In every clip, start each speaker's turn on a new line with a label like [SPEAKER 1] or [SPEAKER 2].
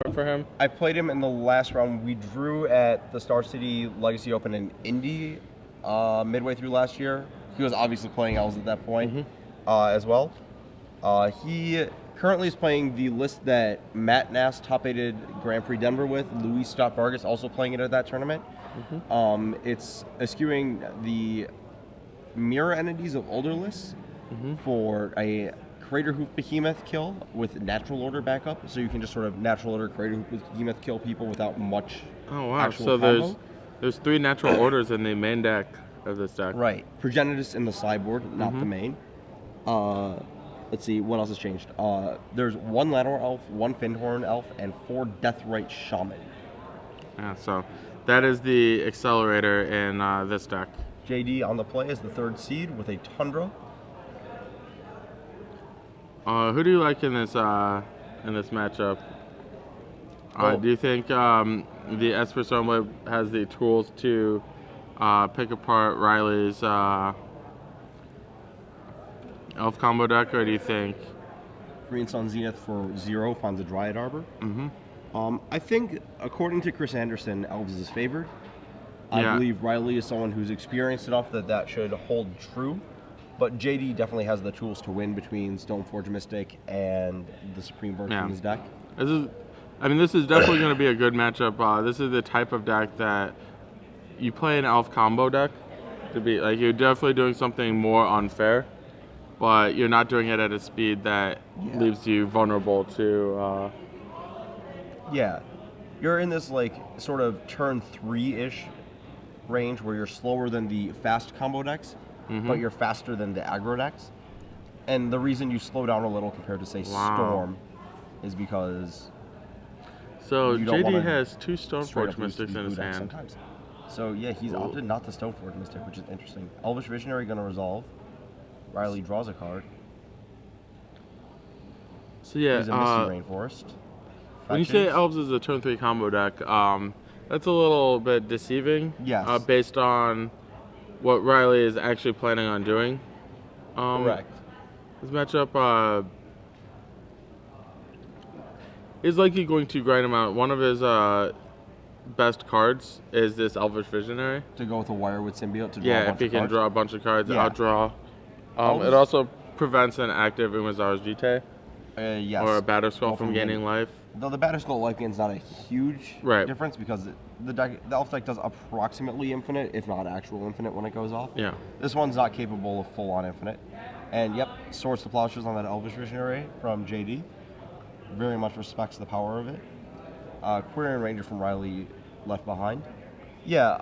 [SPEAKER 1] card for him?
[SPEAKER 2] I played him in the last round. We drew at the Star City Legacy Open in Indy midway through last year. He was obviously playing Elves at that point as well. He currently is playing the list that Matt Nass top-aided Grand Prix Denver with. Luis Scott Vargas also playing it at that tournament. It's eschewing the mirror entities of older lists for a Crater Hoof Behemoth kill with natural order backup, so you can just sort of natural order Crater Hoof Behemoth kill people without much.
[SPEAKER 1] Oh wow!
[SPEAKER 2] Actual
[SPEAKER 1] So
[SPEAKER 2] combo.
[SPEAKER 1] there's 3 natural orders in the main deck of this deck.
[SPEAKER 2] Right, Progenitus in the sideboard, not the main. Let's see what else has changed. There's 1 Lateral Elf, 1 Findhorn Elf, and 4 Deathrite Shaman.
[SPEAKER 1] Yeah, so that is the accelerator in this deck.
[SPEAKER 2] JD on the play is the 3rd seed with a Tundra.
[SPEAKER 1] Who do you like in this matchup? Do you think the Esper Stormblade has the tools to pick apart Riley's Elf combo deck, or do you think
[SPEAKER 2] Green Sun Zenith for 0 finds a Dryad Arbor? I think, according to Chris Anderson, Elves is favored. I believe Riley is someone who's experienced enough that should hold true. But JD definitely has the tools to win between Stoneforge Mystic and the Supreme Version in his deck.
[SPEAKER 1] This is definitely going to be a good matchup. This is the type of deck that you play an Elf combo deck to be like you're definitely doing something more unfair, but you're not doing it at a speed that leaves you vulnerable to.
[SPEAKER 2] You're in this like sort of turn 3-ish range where you're slower than the fast combo decks. But you're faster than the aggro decks. And the reason you slow down a little compared to, say, Storm is because...
[SPEAKER 1] So JD has 2 Stoneforge Mystics in his hand.
[SPEAKER 2] Sometimes. So, yeah, he's opted not to Stoneforge Mystic, which is interesting. Elvish Visionary going to resolve. Riley draws a card.
[SPEAKER 1] So, yeah,
[SPEAKER 2] he's a Misty Rainforest.
[SPEAKER 1] When you say Elves is a turn 3 combo deck, that's a little bit deceiving.
[SPEAKER 2] Yes.
[SPEAKER 1] Based on what Riley is actually planning on doing.
[SPEAKER 2] Correct.
[SPEAKER 1] This matchup is likely going to grind him out. One of his best cards is this Elvish Visionary.
[SPEAKER 2] To go with a Wirewood Symbiote to draw a bunch
[SPEAKER 1] if he
[SPEAKER 2] of
[SPEAKER 1] can
[SPEAKER 2] cards.
[SPEAKER 1] draw a bunch of cards, outdraw. It also prevents an active Umazar's Jite.
[SPEAKER 2] Yes.
[SPEAKER 1] Or a Batterskull from gaining life.
[SPEAKER 2] Though the Batterskull life gain is not a huge difference because the Elf deck does approximately infinite, if not actual infinite, when it goes off.
[SPEAKER 1] Yeah.
[SPEAKER 2] This one's not capable of full-on infinite. And yep, Swords to Plowshares on that Elvish Visionary from JD. Very much respects the power of it. Quarterfinals Ranger from Riley left behind. Yeah,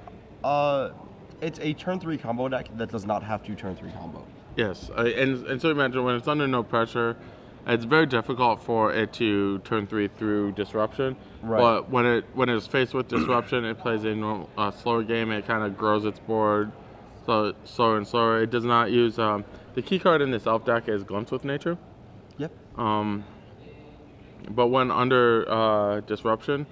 [SPEAKER 2] it's a turn 3 combo deck that does not have to turn 3 combo.
[SPEAKER 1] Yes, and so imagine when it's under no pressure, it's very difficult for it to turn 3 through disruption.
[SPEAKER 2] Right.
[SPEAKER 1] But when it's faced with disruption, it plays a normal, slower game. It kind of grows its board slower and slower. It does not use the key card in this Elf deck is Glimpse with Nature.
[SPEAKER 2] Yep.
[SPEAKER 1] But when under disruption,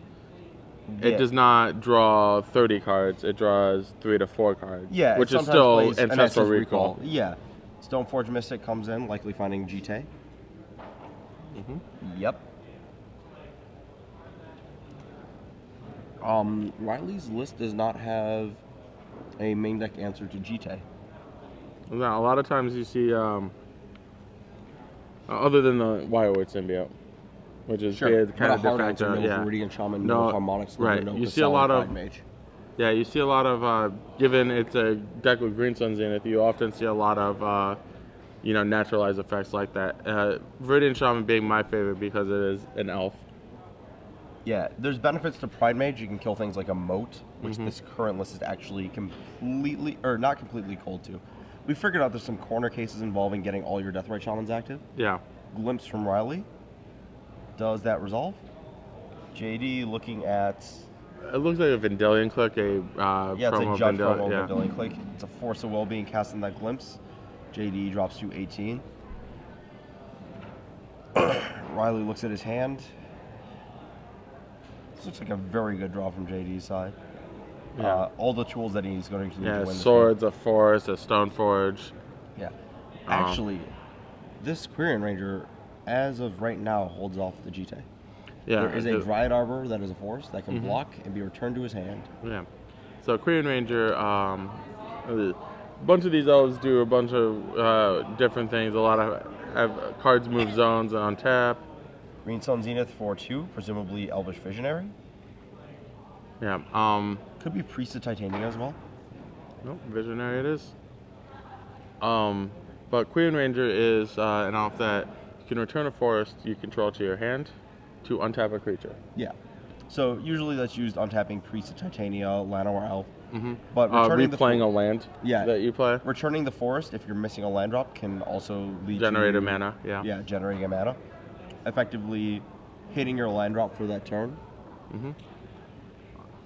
[SPEAKER 1] it does not draw 30 cards. It draws 3 to 4 cards.
[SPEAKER 2] Yeah,
[SPEAKER 1] which is still
[SPEAKER 2] Ancestral
[SPEAKER 1] Recall.
[SPEAKER 2] Yeah. Stoneforge Mystic comes in, likely finding Jite. Yep. Riley's list does not have a main deck answer to Jite.
[SPEAKER 1] Now, a lot of times you see, other than the Wirewood Symbiote, which is kind of de facto,
[SPEAKER 2] Viridian Shaman, no Harmonics,
[SPEAKER 1] right?
[SPEAKER 2] No
[SPEAKER 1] you see a lot of
[SPEAKER 2] Mage.
[SPEAKER 1] Yeah, you see a lot of given it's a deck with Green Sun Zenith, you often see a lot of naturalized effects like that. Viridian Shaman being my favorite because it is an elf.
[SPEAKER 2] Yeah, there's benefits to Pride Mage. You can kill things like a Moat, which this current list is actually not completely cold to. We figured out there's some corner cases involving getting all your Deathrite Shamans active.
[SPEAKER 1] Yeah.
[SPEAKER 2] Glimpse from Riley. Does that resolve? JD looking at...
[SPEAKER 1] It looks like a Vendilion Click,
[SPEAKER 2] it's a Judge promo Vendilion Click. It's a Force of Will being cast in that Glimpse. JD drops to 18. Riley looks at his hand. This looks like a very good draw from JD's side. Yeah. All the tools that he's going to need to win this
[SPEAKER 1] swords,
[SPEAKER 2] game.
[SPEAKER 1] a force, a Stoneforge.
[SPEAKER 2] Yeah. Actually, this Quarterfinals Ranger, as of right now, holds off the Jite.
[SPEAKER 1] Yeah.
[SPEAKER 2] There is a Dryad Arbor that is a forest that can block and be returned to his hand.
[SPEAKER 1] Yeah. So Korean Ranger, a bunch of these elves do a bunch of different things. A lot of have cards move zones and untap.
[SPEAKER 2] Green Sun Zenith for 2, presumably Elvish Visionary.
[SPEAKER 1] Yeah.
[SPEAKER 2] Could be Priest of Titania as well.
[SPEAKER 1] Nope, Visionary it is. But Korean Ranger is an elf that you can return a forest you control to your hand to untap a creature.
[SPEAKER 2] Yeah. So usually that's used untapping Priest of Titania, Llanowar Elf.
[SPEAKER 1] Mm-hmm.
[SPEAKER 2] But
[SPEAKER 1] replaying a land
[SPEAKER 2] yeah,
[SPEAKER 1] that you play.
[SPEAKER 2] Returning the forest if you're missing a land drop can also lead
[SPEAKER 1] Generate
[SPEAKER 2] to
[SPEAKER 1] a mana, yeah.
[SPEAKER 2] Yeah, generating a mana. Effectively hitting your land drop for that turn.
[SPEAKER 1] Mm-hmm.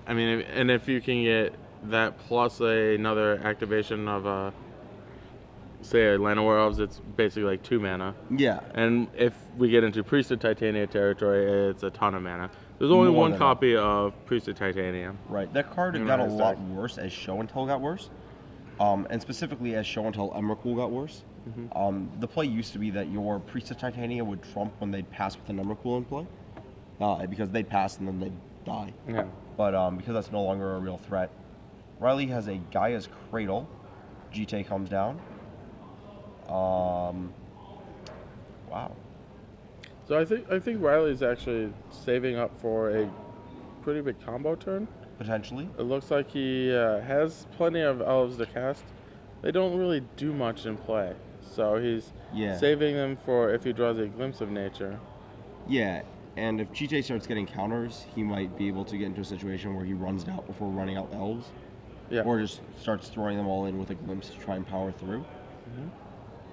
[SPEAKER 1] I mean, if you can get that plus another activation of say a Llanowar Elves, it's basically like 2 mana.
[SPEAKER 2] Yeah.
[SPEAKER 1] And if we get into Priest of Titania territory, it's a ton of mana. There's only one copy of Priest of Titania.
[SPEAKER 2] Right. That card got a lot worse as Show and Tell got worse. And specifically as Show and Tell Emrakul got worse. Mm-hmm. The play used to be that your Priest of Titania would trump when they'd pass with an Emrakul in play. Because they'd pass and then they'd die.
[SPEAKER 1] Yeah.
[SPEAKER 2] But because that's no longer a real threat, Riley has a Gaia's Cradle. Jite comes down. Wow.
[SPEAKER 1] So I think Riley's actually saving up for a pretty big combo turn.
[SPEAKER 2] Potentially.
[SPEAKER 1] It looks like he has plenty of elves to cast. They don't really do much in play, so he's saving them for if he draws a Glimpse of Nature.
[SPEAKER 2] Yeah, and if Jite starts getting counters, he might be able to get into a situation where he runs out before running out elves.
[SPEAKER 1] Yeah.
[SPEAKER 2] Or just starts throwing them all in with a Glimpse to try and power through. Mm-hmm.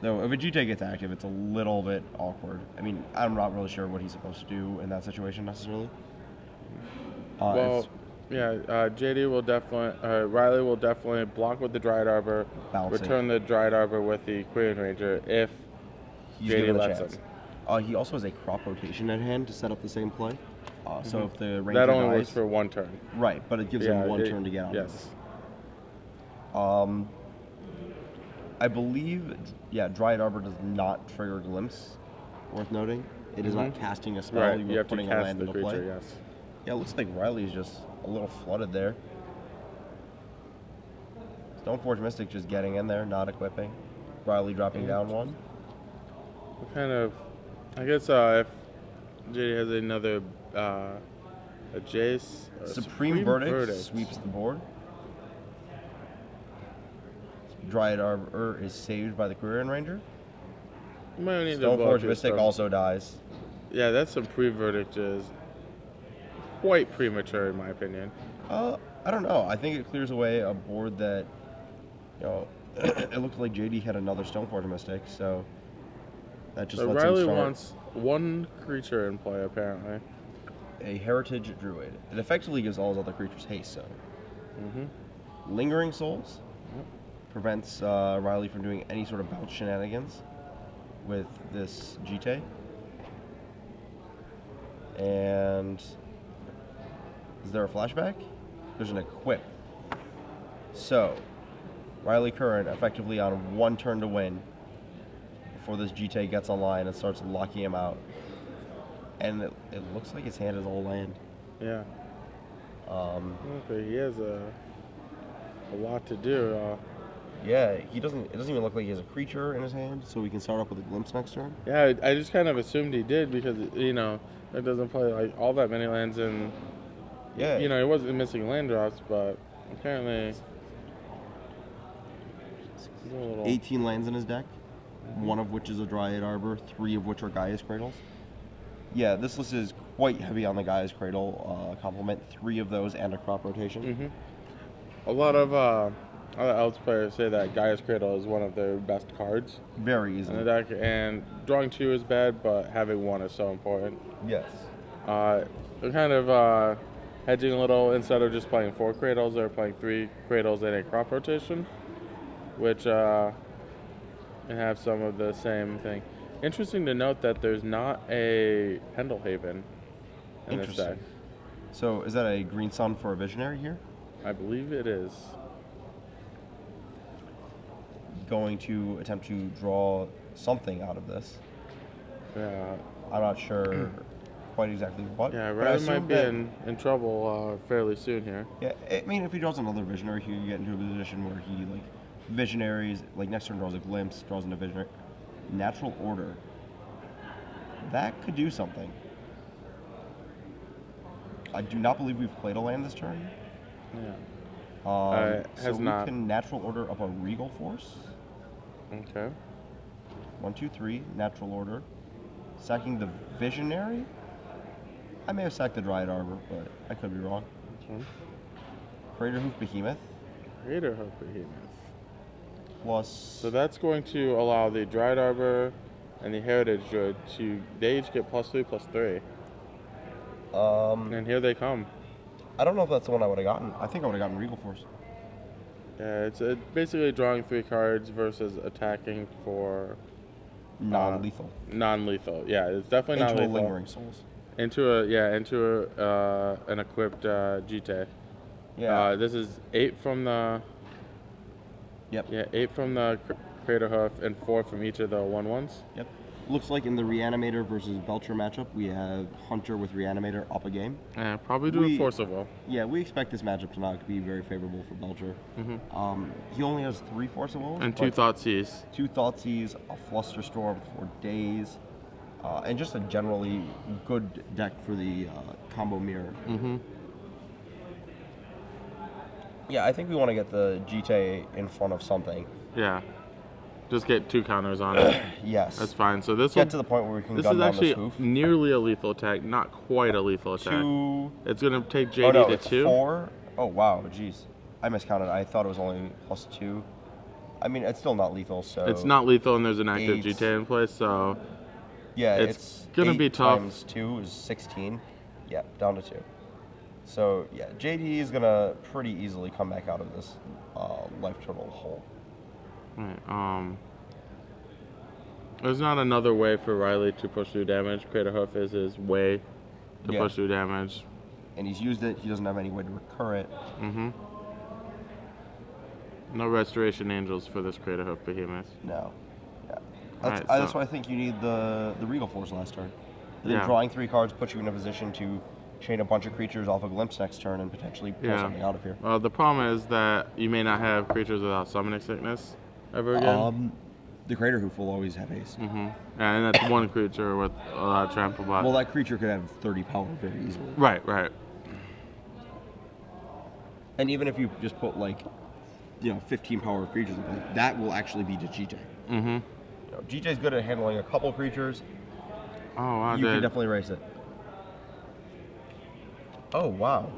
[SPEAKER 2] Though, if a Jite gets active, it's a little bit awkward. I mean, I'm not really sure what he's supposed to do in that situation necessarily.
[SPEAKER 1] JD will definitely, Riley will definitely block with the Dryad Arbor, return the Dryad Arbor with the Korean Ranger if JD lets him.
[SPEAKER 2] He also has a crop rotation at hand to set up the same play. So if the Ranger
[SPEAKER 1] that only works for 1 turn.
[SPEAKER 2] Right, but it gives him 1 turn to get out of this. I believe, Dryad Arbor does not trigger Glimpse, worth noting. It is not casting a spell,
[SPEAKER 1] right.
[SPEAKER 2] you are putting a land into play.
[SPEAKER 1] Yes.
[SPEAKER 2] Yeah, it looks like Riley's just a little flooded there. Stoneforge Mystic just getting in there, not equipping. Riley dropping down 1.
[SPEAKER 1] What kind of, I guess if JD has another a Jace.
[SPEAKER 2] Supreme Verdict sweeps the board. Dryad Arbor is saved by the Curran Ranger. Stoneforge Mystic also dies.
[SPEAKER 1] Yeah, that Supreme Verdict is quite premature in my opinion.
[SPEAKER 2] I don't know. I think it clears away a board that, it looked like JD had another Stoneforge Mystic, so that just lets
[SPEAKER 1] Riley
[SPEAKER 2] him start.
[SPEAKER 1] wants 1 creature in play apparently.
[SPEAKER 2] A Heritage Druid. It effectively gives all his other creatures haste, so. Mm-hmm. Lingering Souls. Prevents Riley from doing any sort of bounce shenanigans with this Jite. And is there a flashback? There's an equip. So, Riley Curran effectively on 1 turn to win before this Jite gets online and starts locking him out. And it looks like his hand is all land.
[SPEAKER 1] Yeah. Okay, he has a lot to do.
[SPEAKER 2] Yeah, it doesn't even look like he has a creature in his hand, so we can start off with a Glimpse next turn.
[SPEAKER 1] Yeah, I just kind of assumed he did because, it doesn't play like all that many lands and, he wasn't missing land drops, but apparently...
[SPEAKER 2] 18 lands in his deck, 1 of which is a Dryad Arbor, 3 of which are Gaia's Cradles. Yeah, this list is quite heavy on the Gaia's Cradle complement, 3 of those and a crop rotation.
[SPEAKER 1] Mm-hmm. A lot of other Elves players say that Gaia's Cradle is one of their best cards.
[SPEAKER 2] Very easy.
[SPEAKER 1] In the deck, and drawing 2 is bad, but having 1 is so important.
[SPEAKER 2] Yes.
[SPEAKER 1] They're kind of hedging a little. Instead of just playing 4 Cradles, they're playing 3 Cradles and a crop rotation, which have some of the same thing. Interesting to note that there's not a Pendelhaven in this deck.
[SPEAKER 2] So is that a Green Sun for a Visionary here?
[SPEAKER 1] I believe it is.
[SPEAKER 2] Going to attempt to draw something out of this.
[SPEAKER 1] Yeah.
[SPEAKER 2] I'm not sure quite exactly what.
[SPEAKER 1] Yeah,
[SPEAKER 2] but I
[SPEAKER 1] Riley might
[SPEAKER 2] assume
[SPEAKER 1] be
[SPEAKER 2] that,
[SPEAKER 1] in trouble fairly soon here.
[SPEAKER 2] Yeah, I mean, if he draws another Visionary, he could get into a position where he, like, Visionaries, like, next turn draws a Glimpse, draws into Visionary. Natural Order. That could do something. I do not believe we've played a land this turn.
[SPEAKER 1] Yeah.
[SPEAKER 2] So we
[SPEAKER 1] not.
[SPEAKER 2] can Natural Order up a Regal Force.
[SPEAKER 1] Okay.
[SPEAKER 2] 1, 2, 3, Natural Order. Sacking the Visionary? I may have sacked the Dryad Arbor, but I could be wrong.
[SPEAKER 1] Okay.
[SPEAKER 2] Crater Hoof Behemoth.
[SPEAKER 1] Crater Hoof Behemoth.
[SPEAKER 2] Plus.
[SPEAKER 1] So that's going to allow the Dryad Arbor and the Heritage Druid to, they each get +3/+3. And here they come.
[SPEAKER 2] I don't know if that's the one I would have gotten. I think I would have gotten Regal Force.
[SPEAKER 1] Yeah, it's basically drawing 3 cards versus attacking for
[SPEAKER 2] Non-lethal.
[SPEAKER 1] Non-lethal. Yeah, it's definitely
[SPEAKER 2] Into
[SPEAKER 1] non-lethal.
[SPEAKER 2] a Lingering Souls.
[SPEAKER 1] Into an equipped GT.
[SPEAKER 2] Yeah.
[SPEAKER 1] This is 8 from the.
[SPEAKER 2] Yep.
[SPEAKER 1] Yeah, 8 from the Crater Hoof and 4 from each of the 1/1s.
[SPEAKER 2] Yep. Looks like in the Reanimator versus Belcher matchup, we have Hunter with Reanimator up a game.
[SPEAKER 1] Yeah, probably do a Force of Will.
[SPEAKER 2] Yeah, we expect this matchup to not be very favorable for Belcher. He only has 3 Force of Wills.
[SPEAKER 1] And 2 Thoughtseize.
[SPEAKER 2] 2 Thoughtseize, a Flusterstorm for days, and just a generally good deck for the combo mirror. Yeah, I think we want to get the GT in front of something.
[SPEAKER 1] Yeah. Just get 2 counters on it.
[SPEAKER 2] Yes.
[SPEAKER 1] That's fine. So this
[SPEAKER 2] Get to the point where we can gun down this hoof.
[SPEAKER 1] This is actually nearly a lethal attack, not quite a lethal attack.
[SPEAKER 2] 2.
[SPEAKER 1] It's going to take JD
[SPEAKER 2] oh, no,
[SPEAKER 1] to
[SPEAKER 2] it's
[SPEAKER 1] 2.
[SPEAKER 2] 4. Oh, wow, jeez. I miscounted. I thought it was only +2. I mean, it's still not lethal, so...
[SPEAKER 1] It's not lethal and there's an active
[SPEAKER 2] 8.
[SPEAKER 1] GT in place, so...
[SPEAKER 2] Yeah,
[SPEAKER 1] it's going to be tough.
[SPEAKER 2] 8 times 2 is 16. Yeah, down to 2. So, yeah, JD is going to pretty easily come back out of this life total hole.
[SPEAKER 1] Right, there's not another way for Riley to push through damage. Crater Hoof is his way to push through damage.
[SPEAKER 2] And he's used it. He doesn't have any way to recur it.
[SPEAKER 1] No Restoration Angels for this Crater Hoof Behemoth.
[SPEAKER 2] No. Yeah.
[SPEAKER 1] Right,
[SPEAKER 2] That's why I think you need the Regal Force last turn. Then drawing 3 cards puts you in a position to chain a bunch of creatures off a Glimpse next turn and potentially pull something out of here.
[SPEAKER 1] The problem is that you may not have creatures without Summoning Sickness ever again.
[SPEAKER 2] The Crater Hoof will always have haste.
[SPEAKER 1] Yeah, and that's one creature with a lot of trample block.
[SPEAKER 2] Well, that creature could have 30 power very easily.
[SPEAKER 1] Right.
[SPEAKER 2] And even if you just put, like, 15 power creatures in play, that will actually be to GJ. GJ's good at handling a couple creatures.
[SPEAKER 1] Oh, wow.
[SPEAKER 2] You can definitely race it. Oh, wow.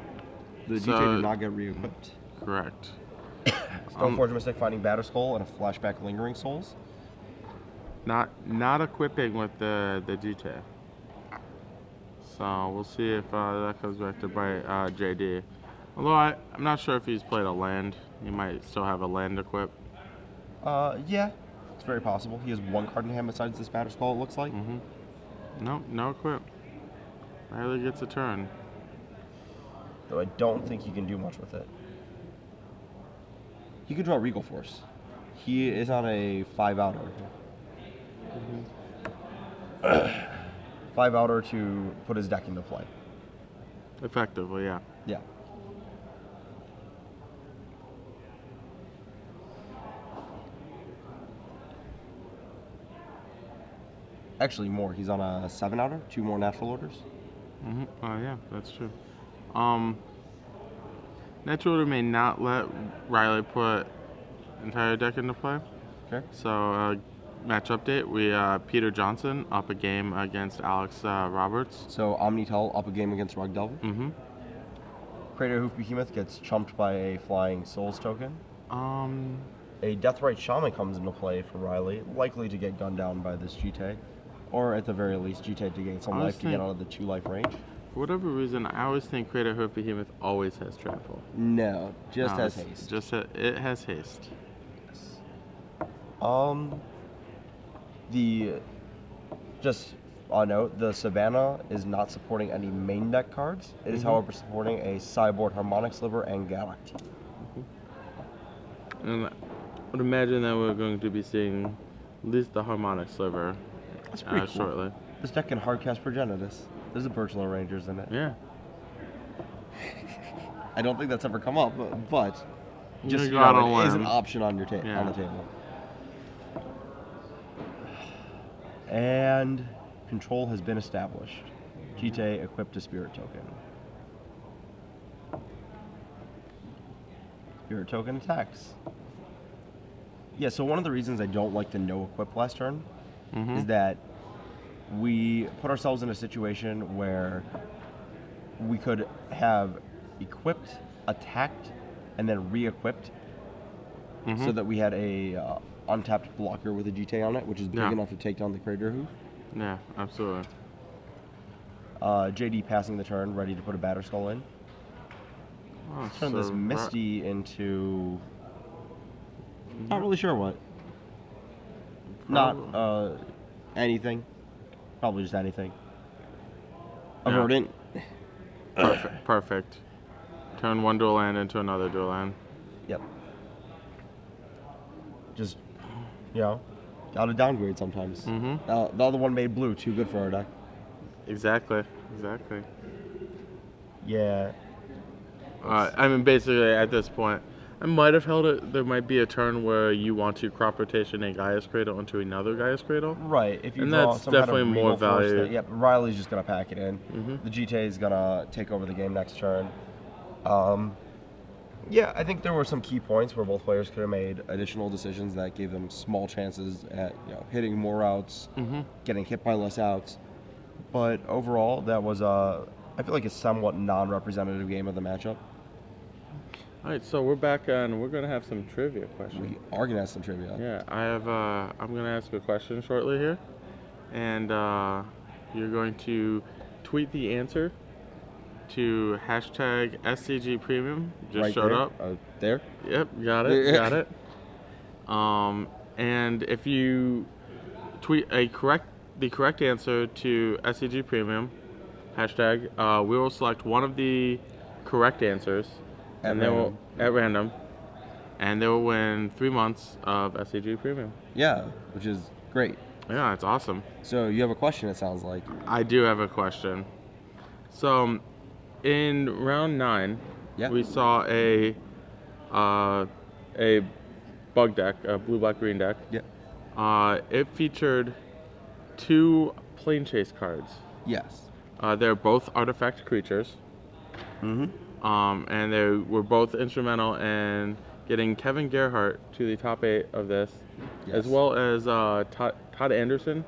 [SPEAKER 2] The GJ did not get re-equipped.
[SPEAKER 1] Correct.
[SPEAKER 2] Stoneforge Mystic finding Batterskull and a flashback Lingering Souls.
[SPEAKER 1] Not equipping with the GT. So we'll see if that comes back to bite JD. Although I'm not sure if he's played a land. He might still have a land equipped.
[SPEAKER 2] Yeah, it's very possible. He has 1 card in hand besides this Batterskull, it looks like.
[SPEAKER 1] No equip. Riley gets a turn.
[SPEAKER 2] Though I don't think he can do much with it. He could draw Regal Force. He is on a 5-outer. 5-outer to put his deck into play.
[SPEAKER 1] Effectively, yeah.
[SPEAKER 2] Yeah. Actually, more. He's on a 7-outer, 2 more natural orders.
[SPEAKER 1] Yeah, that's true. Natural Order may not let Riley put entire deck into play.
[SPEAKER 2] Okay.
[SPEAKER 1] So, match update. We Peter Johnson up a game against Alex Roberts.
[SPEAKER 2] So Omnitel up a game against Rug Delver. Crater Hoof Behemoth gets chumped by a Flying Souls token. A Deathrite Shaman comes into play for Riley, likely to get gunned down by this GT. Or at the very least, GT to gain some life to get out of the 2-life range.
[SPEAKER 1] For whatever reason, I always think Crater Hoof Behemoth always has trample.
[SPEAKER 2] No, just has haste.
[SPEAKER 1] It has haste.
[SPEAKER 2] Just a note, the Savannah is not supporting any main deck cards. It is, however, supporting a sideboard Harmonic Sliver and Galaxy.
[SPEAKER 1] And I would imagine that we're going to be seeing at least the Harmonic Sliver
[SPEAKER 2] That's pretty cool.
[SPEAKER 1] shortly.
[SPEAKER 2] This deck can hardcast Progenitus. There's a Birchland Rangers in it.
[SPEAKER 1] Yeah.
[SPEAKER 2] I don't think that's ever come up, but just
[SPEAKER 1] You gotta
[SPEAKER 2] it is an
[SPEAKER 1] learn.
[SPEAKER 2] option on your on the table. And control has been established. Jite equipped a spirit token. Spirit token attacks. Yeah, so one of the reasons I don't like the no equip last turn is that we put ourselves in a situation where we could have equipped, attacked, and then re-equipped so that we had a untapped blocker with a GT on it, which is big enough to take down the Crater Hoof.
[SPEAKER 1] Yeah, absolutely.
[SPEAKER 2] JD passing the turn, ready to put a Batter Skull in.
[SPEAKER 1] Oh,
[SPEAKER 2] Let's turn this Misty into... Not really sure what. Not anything. Probably just anything. A Verdant.
[SPEAKER 1] Perfect. Perfect. Turn one dual land into another dual land.
[SPEAKER 2] Yep. Just, gotta downgrade sometimes. The other one made blue, too good for our deck.
[SPEAKER 1] Exactly. Exactly.
[SPEAKER 2] Yeah.
[SPEAKER 1] I mean, basically, at this point, I might have held it. There might be a turn where you want to crop rotation a Gaia's Cradle into another Gaia's Cradle.
[SPEAKER 2] Right. If you
[SPEAKER 1] and
[SPEAKER 2] draw
[SPEAKER 1] that's
[SPEAKER 2] some
[SPEAKER 1] definitely
[SPEAKER 2] kind of
[SPEAKER 1] more value.
[SPEAKER 2] Yep. Riley's just gonna pack it in. The GTA is gonna take over the game next turn. Yeah, I think there were some key points where both players could have made additional decisions that gave them small chances at hitting more outs, getting hit by less outs. But overall, that was I feel like a somewhat non-representative game of the matchup.
[SPEAKER 1] All right, so we're back on. We're gonna have some trivia questions.
[SPEAKER 2] We are gonna have some trivia.
[SPEAKER 1] Yeah, I have. I'm gonna ask a question shortly here, and you're going to tweet the answer to hashtag SCG Premium. Just
[SPEAKER 2] Right
[SPEAKER 1] showed
[SPEAKER 2] there.
[SPEAKER 1] up.
[SPEAKER 2] There.
[SPEAKER 1] Yep, got it. Got it. And if you tweet the correct answer to SCG Premium hashtag, we will select one of the correct answers. At random, and they will win 3 months of SCG Premium.
[SPEAKER 2] Yeah, which is great.
[SPEAKER 1] Yeah, it's awesome.
[SPEAKER 2] So you have a question, it sounds like.
[SPEAKER 1] I do have a question. So, in round 9, we saw a bug deck, a blue, black, green deck.
[SPEAKER 2] Yeah.
[SPEAKER 1] It featured 2 plane chase cards.
[SPEAKER 2] Yes.
[SPEAKER 1] They're both artifact creatures. And they were both instrumental in getting Kevin Gerhardt to the top 8 of this, as well as Todd Anderson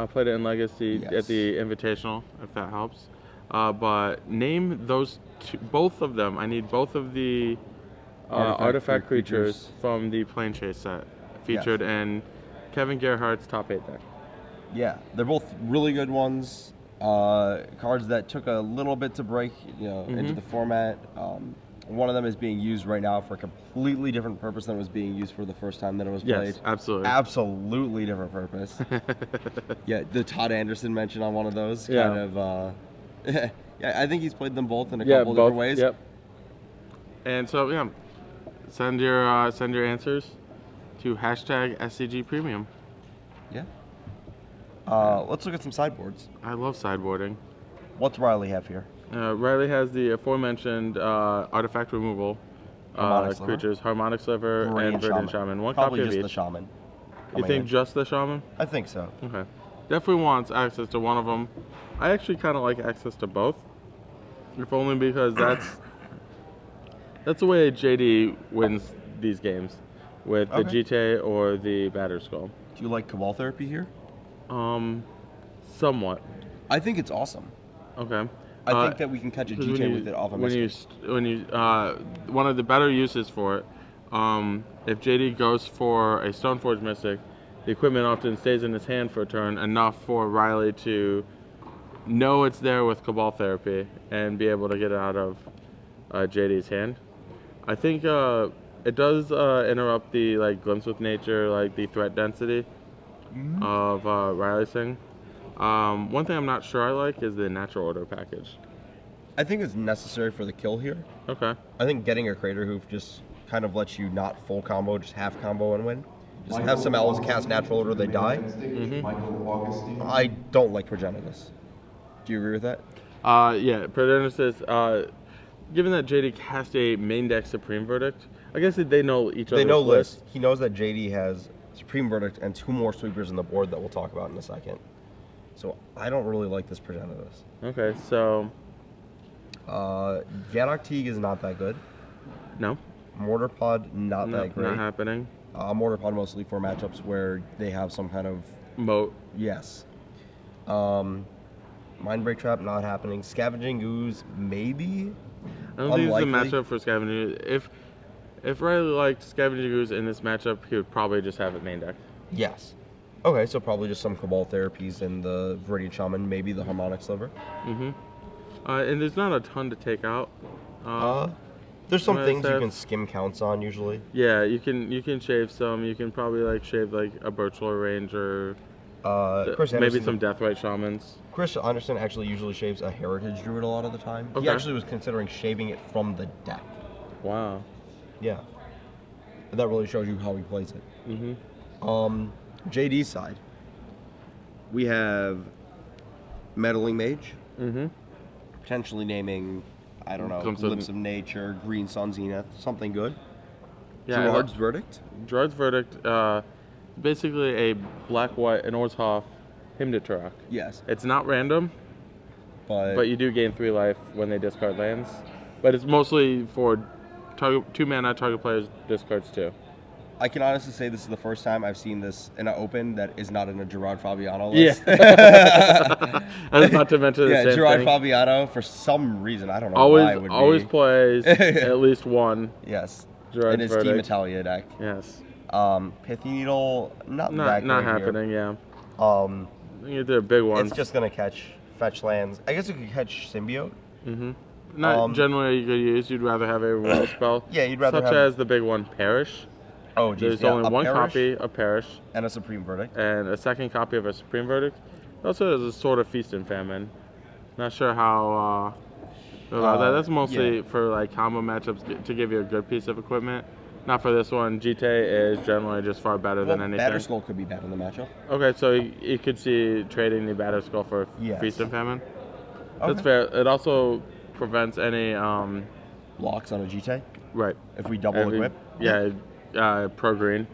[SPEAKER 1] played it in Legacy at the Invitational, if that helps. But name those both of them. I need both of the artifact creatures from the Plane Chase set featured in Kevin Gerhardt's top 8 deck.
[SPEAKER 2] Yeah, they're both really good ones. Cards that took a little bit to break, into the format. One of them is being used right now for a completely different purpose than it was being used for the first time that it was played.
[SPEAKER 1] Yes, absolutely.
[SPEAKER 2] Absolutely different purpose. Yeah, the Todd Anderson mention on one of those kind of. Yeah, I think he's played them both in a couple different ways.
[SPEAKER 1] Yep. And so send your answers to hashtag SCG Premium.
[SPEAKER 2] Yeah. Let's look at some sideboards.
[SPEAKER 1] I love sideboarding.
[SPEAKER 2] What's Riley have here?
[SPEAKER 1] Riley has the aforementioned artifact removal creatures, Harmonic Sliver and Verdant Shaman. One
[SPEAKER 2] Probably
[SPEAKER 1] copy of
[SPEAKER 2] just
[SPEAKER 1] each.
[SPEAKER 2] the Shaman.
[SPEAKER 1] You think just the Shaman?
[SPEAKER 2] I think so.
[SPEAKER 1] Okay. Definitely wants access to one of them. I actually kind of like access to both, if only because that's the way JD wins these games, with the GTA or the Batter Skull.
[SPEAKER 2] Do you like Cabal Therapy here?
[SPEAKER 1] Somewhat.
[SPEAKER 2] I think it's awesome.
[SPEAKER 1] Okay.
[SPEAKER 2] I think that we can catch a GTA with it off a Mystic.
[SPEAKER 1] One of the better uses for it, if JD goes for a Stoneforge Mystic, the equipment often stays in his hand for a turn, enough for Riley to know it's there with Cabal Therapy and be able to get it out of JD's hand. I think it does interrupt the Glimpse with Nature, the threat density of Riley's thing. One thing I'm not sure I like is the Natural Order package.
[SPEAKER 2] I think it's necessary for the kill here.
[SPEAKER 1] Okay.
[SPEAKER 2] I think getting a Crater Hoof just kind of lets you not full combo, just half combo and win. Just have some elves cast Natural Order, they die. I don't like Progenitus. Do you agree with that?
[SPEAKER 1] Yeah, Progenesis, given that JD cast a main deck Supreme Verdict, I guess they know each other's
[SPEAKER 2] They know
[SPEAKER 1] lists.
[SPEAKER 2] lists. He knows that JD has Supreme Verdict and 2 more sweepers on the board that we'll talk about in a second. So I don't really like this Progenesis.
[SPEAKER 1] Okay, so
[SPEAKER 2] Gadok Teague is not that good.
[SPEAKER 1] no,
[SPEAKER 2] Mortar Pod, not that great.
[SPEAKER 1] not happening.
[SPEAKER 2] Mortar Pod mostly for matchups where they have some kind of
[SPEAKER 1] Moat.
[SPEAKER 2] yes. Mind Break Trap, not happening. Scavenging Ooze, maybe.
[SPEAKER 1] I don't think it's a
[SPEAKER 2] Unlikely.
[SPEAKER 1] matchup for Scavenging. If Riley liked Scavenging Ooze in this matchup, he would probably just have it main deck.
[SPEAKER 2] Yes. Okay, so probably just some Cabal Therapies and the Viridian Shaman, maybe the Harmonic Sliver.
[SPEAKER 1] Mm-hmm. And there's not a ton to take out.
[SPEAKER 2] There's some
[SPEAKER 1] what
[SPEAKER 2] things you
[SPEAKER 1] stuff?
[SPEAKER 2] can skim counts on usually.
[SPEAKER 1] Yeah, you can shave some. You can probably like shave like a Birchlore Ranger,
[SPEAKER 2] Chris
[SPEAKER 1] maybe
[SPEAKER 2] Anderson,
[SPEAKER 1] some Deathrite Shamans.
[SPEAKER 2] Chris Anderson actually usually shaves a Heritage Druid a lot of the time. He
[SPEAKER 1] Okay.
[SPEAKER 2] actually was considering shaving it from the deck.
[SPEAKER 1] Wow.
[SPEAKER 2] Yeah. That really shows you how he plays it.
[SPEAKER 1] Mm-hmm.
[SPEAKER 2] JD's side, we have Meddling Mage,
[SPEAKER 1] Mm-hmm.
[SPEAKER 2] potentially naming, I don't know,
[SPEAKER 1] Glimpse of-
[SPEAKER 2] Glimpse of Nature, Green Sun Zenith, something good.
[SPEAKER 1] Yeah.
[SPEAKER 2] Gerard's Verdict.
[SPEAKER 1] Gerard's Verdict, basically a black-white, an Orzhov, Hymn to Turok.
[SPEAKER 2] Yes,
[SPEAKER 1] It's not random,
[SPEAKER 2] but
[SPEAKER 1] but you do gain 3 life when they discard lands. But it's mostly for 2 mana, target players discards 2.
[SPEAKER 2] I can honestly say this is the first time I've seen this in an open that is not in a Gerard Fabiano list.
[SPEAKER 1] That's not to mention the same
[SPEAKER 2] Gerard
[SPEAKER 1] thing.
[SPEAKER 2] Fabiano, for some reason, I don't know why it would
[SPEAKER 1] Always
[SPEAKER 2] be.
[SPEAKER 1] plays at least one
[SPEAKER 2] Yes,
[SPEAKER 1] Gerard's
[SPEAKER 2] in his Team
[SPEAKER 1] Verdict.
[SPEAKER 2] Italia deck.
[SPEAKER 1] Yes.
[SPEAKER 2] Pithy Needle, not that great
[SPEAKER 1] Not
[SPEAKER 2] here.
[SPEAKER 1] happening, yeah.
[SPEAKER 2] I
[SPEAKER 1] I think they're big ones.
[SPEAKER 2] It's just gonna catch fetch lands. I guess it could catch Symbiote.
[SPEAKER 1] Mm-hmm. Not generally you could use. You'd rather have a removal spell.
[SPEAKER 2] Yeah, you'd rather
[SPEAKER 1] such
[SPEAKER 2] have-
[SPEAKER 1] as the big one, Perish.
[SPEAKER 2] Oh, geez,
[SPEAKER 1] There's
[SPEAKER 2] yeah,
[SPEAKER 1] only
[SPEAKER 2] a
[SPEAKER 1] one
[SPEAKER 2] Perish
[SPEAKER 1] copy of Perish
[SPEAKER 2] and a Supreme Verdict.
[SPEAKER 1] and a second copy of a Supreme Verdict. It also has a sort of Feast and Famine. Not sure how about that. That's mostly
[SPEAKER 2] yeah.
[SPEAKER 1] for like combo matchups to give you a good piece of equipment. Not for this one. GT is generally just far better than anything.
[SPEAKER 2] Batterskull could be bad in the matchup.
[SPEAKER 1] Okay, so you could see trading the Batterskull for
[SPEAKER 2] Yes.
[SPEAKER 1] Feast and Famine.
[SPEAKER 2] Okay.
[SPEAKER 1] That's fair. It also prevents any
[SPEAKER 2] Locks on a GT
[SPEAKER 1] right.
[SPEAKER 2] if we double
[SPEAKER 1] Every-
[SPEAKER 2] equip.
[SPEAKER 1] Yeah, pro green.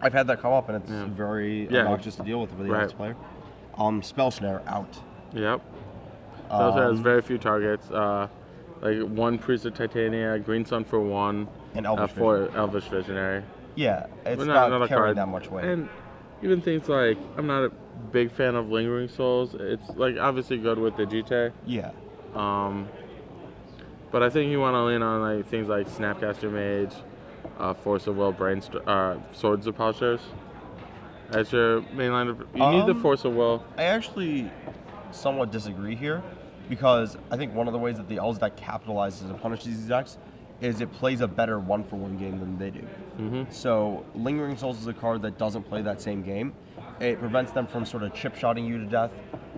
[SPEAKER 2] I've had that come up and it's
[SPEAKER 1] Yeah.
[SPEAKER 2] very
[SPEAKER 1] Yeah.
[SPEAKER 2] obnoxious to deal with for the
[SPEAKER 1] Right.
[SPEAKER 2] honest player. Spell Snare out.
[SPEAKER 1] Yep. So it also has
[SPEAKER 2] Um,
[SPEAKER 1] very few targets. Like 1 Priest of Titania, Green Sun for 1,
[SPEAKER 2] And Elvish
[SPEAKER 1] for Elvish Visionary.
[SPEAKER 2] Yeah, it's
[SPEAKER 1] But
[SPEAKER 2] not,
[SPEAKER 1] a
[SPEAKER 2] carrying
[SPEAKER 1] card.
[SPEAKER 2] that much weight.
[SPEAKER 1] And even things like, I'm not a big fan of Lingering Souls. It's like obviously good with the GT.
[SPEAKER 2] yeah.
[SPEAKER 1] But I think you want to lean on like things like Snapcaster Mage, Force of Will, Swords of Plowshares as your main line of. You need the Force of Will.
[SPEAKER 2] I actually somewhat disagree here because I think one of the ways that the Elves deck capitalizes and punishes these decks is it plays a better 1-for-1 game than they do.
[SPEAKER 1] Mm-hmm.
[SPEAKER 2] So Lingering Souls is a card that doesn't play that same game. It prevents them from sort of chip-shotting you to death,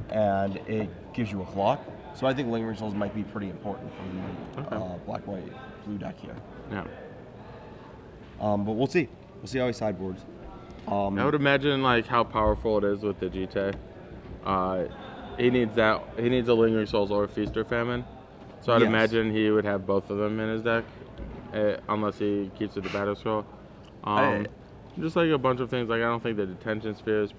[SPEAKER 2] and it gives you a clock. So I think Lingering Souls might be pretty important for the black-white blue deck here.
[SPEAKER 1] Yeah.
[SPEAKER 2] But we'll see. We'll see how he sideboards.
[SPEAKER 1] I would imagine like how powerful it is with the GT. He needs that. He needs a Lingering Souls or a Feast or Famine. So I'd
[SPEAKER 2] Yes.
[SPEAKER 1] imagine he would have both of them in his deck, unless he keeps it the Battle Scroll. Just like a bunch of things. Like I don't think the Detention Sphere is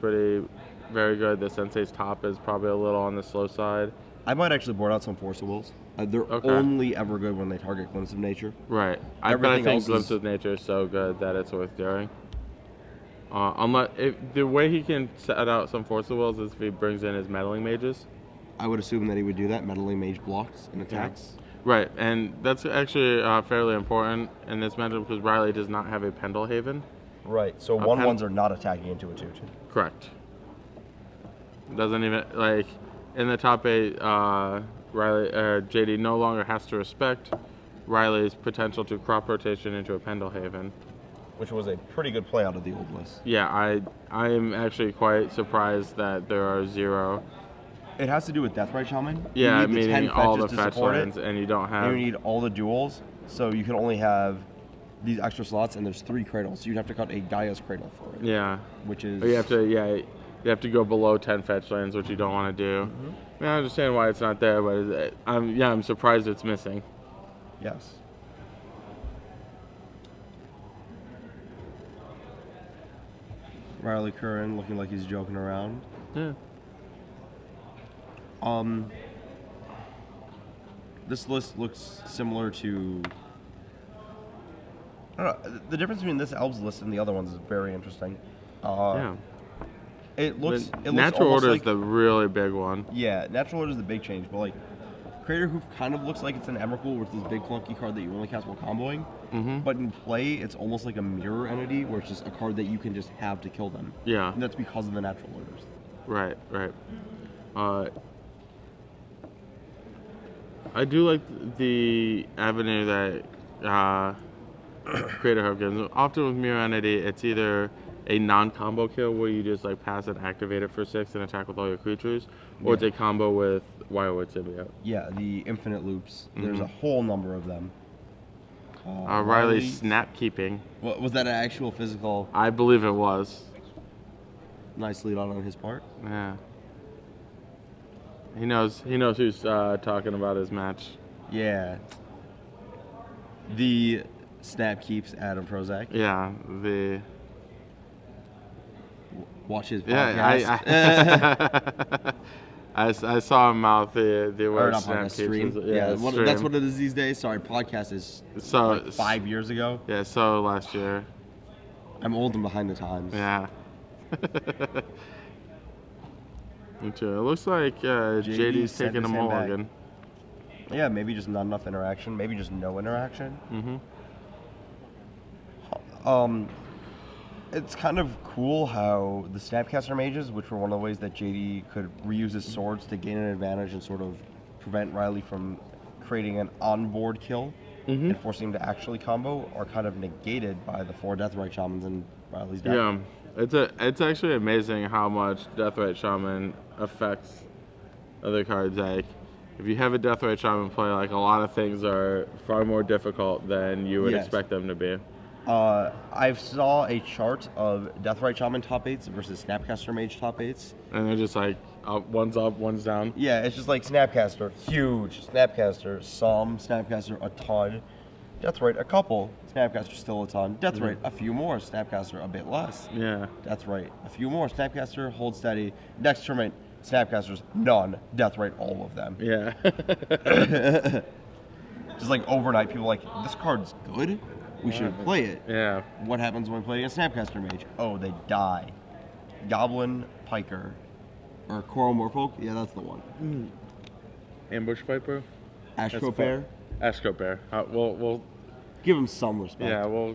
[SPEAKER 1] very good. The Sensei's Top is probably a little on the slow side.
[SPEAKER 2] I might actually board out some Force of Wills. They're
[SPEAKER 1] Okay.
[SPEAKER 2] only ever good when they target Glimpse of Nature.
[SPEAKER 1] Right. But I
[SPEAKER 2] Everything
[SPEAKER 1] think
[SPEAKER 2] else
[SPEAKER 1] Glimpse
[SPEAKER 2] is-
[SPEAKER 1] of Nature is so good that it's worth doing. The way he can set out some Force of Wills is if he brings in his Meddling Mages.
[SPEAKER 2] I would assume that he would do that. Meddling Mage blocks and attacks.
[SPEAKER 1] Right, and that's actually fairly important in this matchup because Riley does not have a Pendle Haven.
[SPEAKER 2] Right. So
[SPEAKER 1] A
[SPEAKER 2] 1/1s are not attacking into a 2/2.
[SPEAKER 1] Correct. Doesn't even like in the top 8. JD no longer has to respect Riley's potential to crop rotation into a Pendle Haven.
[SPEAKER 2] Which was a pretty good play out of the old list.
[SPEAKER 1] Yeah, I am actually quite surprised that there are 0.
[SPEAKER 2] It has to do with Deathrite Shaman.
[SPEAKER 1] Yeah,
[SPEAKER 2] you need the 10
[SPEAKER 1] meaning all the
[SPEAKER 2] fetches to
[SPEAKER 1] fetch
[SPEAKER 2] support
[SPEAKER 1] lands,
[SPEAKER 2] it.
[SPEAKER 1] and you don't have.
[SPEAKER 2] You need all the duels, so you can only have these extra slots, and there's 3 cradles. So you'd have to cut a Gaia's Cradle for it.
[SPEAKER 1] Yeah.
[SPEAKER 2] Which is
[SPEAKER 1] Or you have to, you have to go below 10 fetch lands, which you don't want to do. I mean, I understand why it's not there, but I'm surprised it's missing.
[SPEAKER 2] Yes. Riley Curran looking like he's joking around.
[SPEAKER 1] Yeah.
[SPEAKER 2] This list looks similar to. I don't know. The difference between this Elves list and the other ones is very interesting.
[SPEAKER 1] Yeah.
[SPEAKER 2] It looks.
[SPEAKER 1] Natural
[SPEAKER 2] almost
[SPEAKER 1] order
[SPEAKER 2] like,
[SPEAKER 1] is the really big one.
[SPEAKER 2] Yeah, natural order is the big change, but like, Crater Hoof kind of looks like it's an Emrakul with this big clunky card that you only cast while comboing. But in play, it's almost like a mirror entity where it's just a card that you can just have to kill them.
[SPEAKER 1] Yeah.
[SPEAKER 2] And that's because of the natural orders.
[SPEAKER 1] Right. I do like the avenue that Crater Hoof gives. Often with mirror entity, it's either a non-combo kill where you just like pass and activate it for 6 and attack with all your creatures, or it's a combo with Wild Symbiote.
[SPEAKER 2] Yeah, the infinite loops. There's a whole number of them.
[SPEAKER 1] Riley's snap keeping.
[SPEAKER 2] What, was that an actual physical?
[SPEAKER 1] I believe it was.
[SPEAKER 2] Nice lead on his part.
[SPEAKER 1] Yeah. He knows who's talking about his match.
[SPEAKER 2] Yeah. The snap keeps Adam Prozac.
[SPEAKER 1] Yeah, the.
[SPEAKER 2] Watch his podcast.
[SPEAKER 1] Yeah, I saw him mouth the word snap
[SPEAKER 2] stream.
[SPEAKER 1] keeps.
[SPEAKER 2] That's what it is these days. Sorry, podcast is like 5 years ago.
[SPEAKER 1] Yeah, so last year.
[SPEAKER 2] I'm old and behind the times.
[SPEAKER 1] Yeah. Me too. It looks like JD's taking a mulligan.
[SPEAKER 2] Yeah, maybe just not enough interaction. Maybe just no interaction. It's kind of cool how the Snapcaster mages, which were one of the ways that JD could reuse his swords to gain an advantage and sort of prevent Riley from creating an onboard kill and forcing him to actually combo, are kind of negated by the 4 Deathrite Shamans in Riley's deck.
[SPEAKER 1] Yeah, it's actually amazing how much Deathrite Shaman affects other cards. Like, if you have a Deathrite Shaman play, like, a lot of things are far more difficult than you would expect them to be.
[SPEAKER 2] I saw a chart of Deathrite Shaman top 8s versus Snapcaster Mage top 8s.
[SPEAKER 1] And they're just like, one's up, one's down.
[SPEAKER 2] Yeah, it's just like Snapcaster, huge. Snapcaster, some. Snapcaster, a ton. Deathrite, a couple. Snapcaster, still a ton. Deathrite, a few more. Snapcaster, a bit less.
[SPEAKER 1] Yeah.
[SPEAKER 2] Deathrite, a few more. Snapcaster, hold steady. Next tournament, Snapcasters, none. Deathrite, all of them.
[SPEAKER 1] Yeah.
[SPEAKER 2] Just like overnight, people are like, this card's good. We should play it.
[SPEAKER 1] Yeah.
[SPEAKER 2] What happens when we play against Snapcaster Mage? Oh, they die. Goblin, Piker, or Coral Morpholk? Yeah, that's the one.
[SPEAKER 1] Ambush Viper?
[SPEAKER 2] Ashcope Bear?
[SPEAKER 1] Ashcope Bear. We'll
[SPEAKER 2] give him some respect.
[SPEAKER 1] Yeah,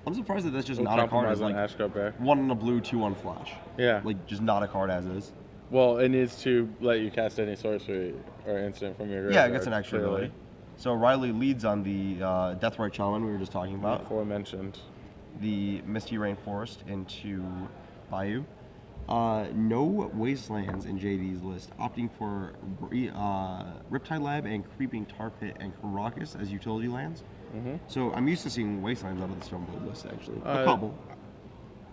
[SPEAKER 2] I'm surprised that that's just
[SPEAKER 1] we'll
[SPEAKER 2] not a card as like
[SPEAKER 1] Ashcope Bear.
[SPEAKER 2] 1 on a blue, 2 on flash.
[SPEAKER 1] Yeah.
[SPEAKER 2] Like just not a card as is.
[SPEAKER 1] Well, it needs to let you cast any sorcery or instant from your graveyard.
[SPEAKER 2] Yeah, it gets an extra ability. So Riley leads on the Deathrite Shaman we were just talking about.
[SPEAKER 1] Aforementioned.
[SPEAKER 2] The Misty Rainforest into Bayou. No Wastelands in JD's list, opting for Riptide Lab and Creeping Tar Pit and Caracas as utility lands. So I'm used to seeing Wastelands out of the Stoneblade list, actually. A couple.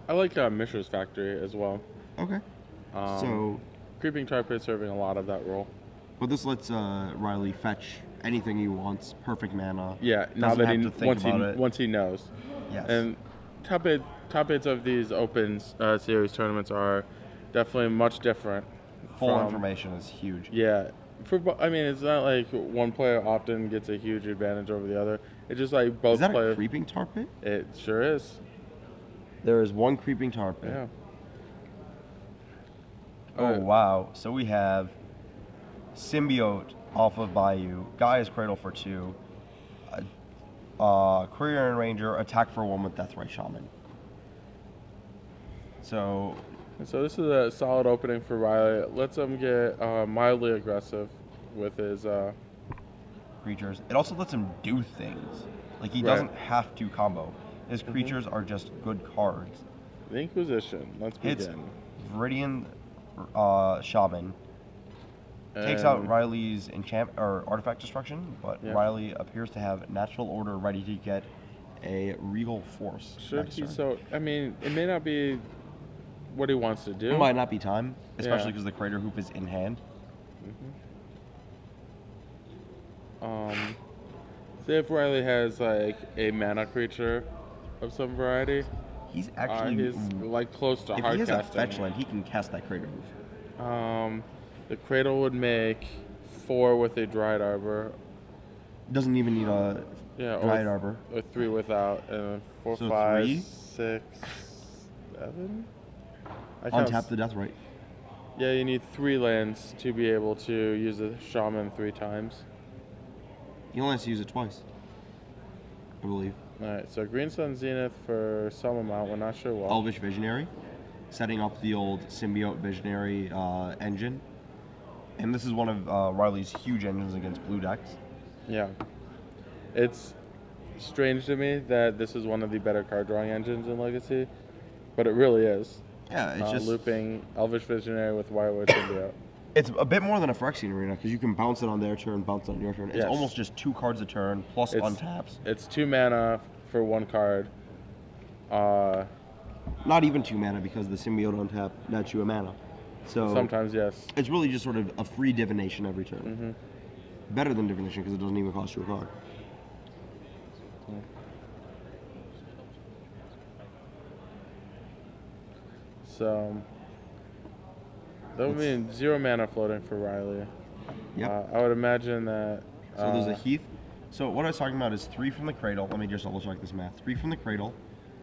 [SPEAKER 1] I like Mishra's Factory as well.
[SPEAKER 2] Okay. So
[SPEAKER 1] Creeping Tar Pit serving a lot of that role.
[SPEAKER 2] But this lets Riley fetch anything he wants, perfect mana.
[SPEAKER 1] Yeah, now that once he knows.
[SPEAKER 2] Yes.
[SPEAKER 1] And top eights of these open series tournaments are definitely much different.
[SPEAKER 2] Full information is huge.
[SPEAKER 1] Yeah. I mean, it's not like one player often gets a huge advantage over the other. It's just like both players.
[SPEAKER 2] Is that a Creeping Tar Pit?
[SPEAKER 1] It sure is.
[SPEAKER 2] There is one Creeping Tar Pit.
[SPEAKER 1] Yeah.
[SPEAKER 2] Oh, wow. So we have Symbiote off of Bayou, Gaia's Cradle for 2, Courier and Ranger, attack for 1 with Deathrite Shaman. So
[SPEAKER 1] this is a solid opening for Riley. It lets him get mildly aggressive with his
[SPEAKER 2] creatures. It also lets him do things. Like, he doesn't have to combo. His creatures are just good cards.
[SPEAKER 1] The Inquisition. Let's begin.
[SPEAKER 2] It's Viridian Shaman. Takes out Riley's enchant or artifact destruction, but Riley appears to have natural order ready to get a regal force.
[SPEAKER 1] Should he? So I mean, it may not be what he wants to do.
[SPEAKER 2] It might not be time, especially
[SPEAKER 1] Yeah.
[SPEAKER 2] because the Crater Hoof is in hand.
[SPEAKER 1] Say if Riley has like a mana creature of some variety,
[SPEAKER 2] He's actually
[SPEAKER 1] he's like close to
[SPEAKER 2] if
[SPEAKER 1] hard
[SPEAKER 2] he has a
[SPEAKER 1] casting.
[SPEAKER 2] fetch land, he can cast that Crater Hoof.
[SPEAKER 1] The Cradle would make 4 with a Dried Arbor.
[SPEAKER 2] Doesn't even need a Dried Arbor.
[SPEAKER 1] Or 3 without, and 4,
[SPEAKER 2] So
[SPEAKER 1] 5,
[SPEAKER 2] 3?
[SPEAKER 1] 6, 7.
[SPEAKER 2] Untap the Deathrite.
[SPEAKER 1] Yeah, you need 3 lands to be able to use a Shaman 3 times.
[SPEAKER 2] He only has to use it twice, I believe.
[SPEAKER 1] Alright, so Green Sun Zenith for some amount, we're not sure what.
[SPEAKER 2] Elvish Visionary, setting up the old Symbiote Visionary engine. And this is one of Riley's huge engines against blue decks.
[SPEAKER 1] Yeah. It's strange to me that this is one of the better card drawing engines in Legacy, but it really is.
[SPEAKER 2] Yeah, it's just
[SPEAKER 1] looping Elvish Visionary with Wirewood Symbiote.
[SPEAKER 2] It's a bit more than a Phyrexian Arena because you can bounce it on their turn, bounce it on your turn. It's
[SPEAKER 1] Yes.
[SPEAKER 2] almost just 2 cards a turn plus untaps.
[SPEAKER 1] It's 2 mana for 1 card.
[SPEAKER 2] Not even 2 mana because the Symbiote untap nets you a mana. So
[SPEAKER 1] Sometimes, yes.
[SPEAKER 2] it's really just sort of a free divination every turn. Better than divination because it doesn't even cost you a card.
[SPEAKER 1] So that would mean 0 mana floating for Riley.
[SPEAKER 2] Yep.
[SPEAKER 1] I would imagine that.
[SPEAKER 2] So there's a Heath. So what I was talking about is 3 from the Cradle. Let me just double check this math. 3 from the Cradle,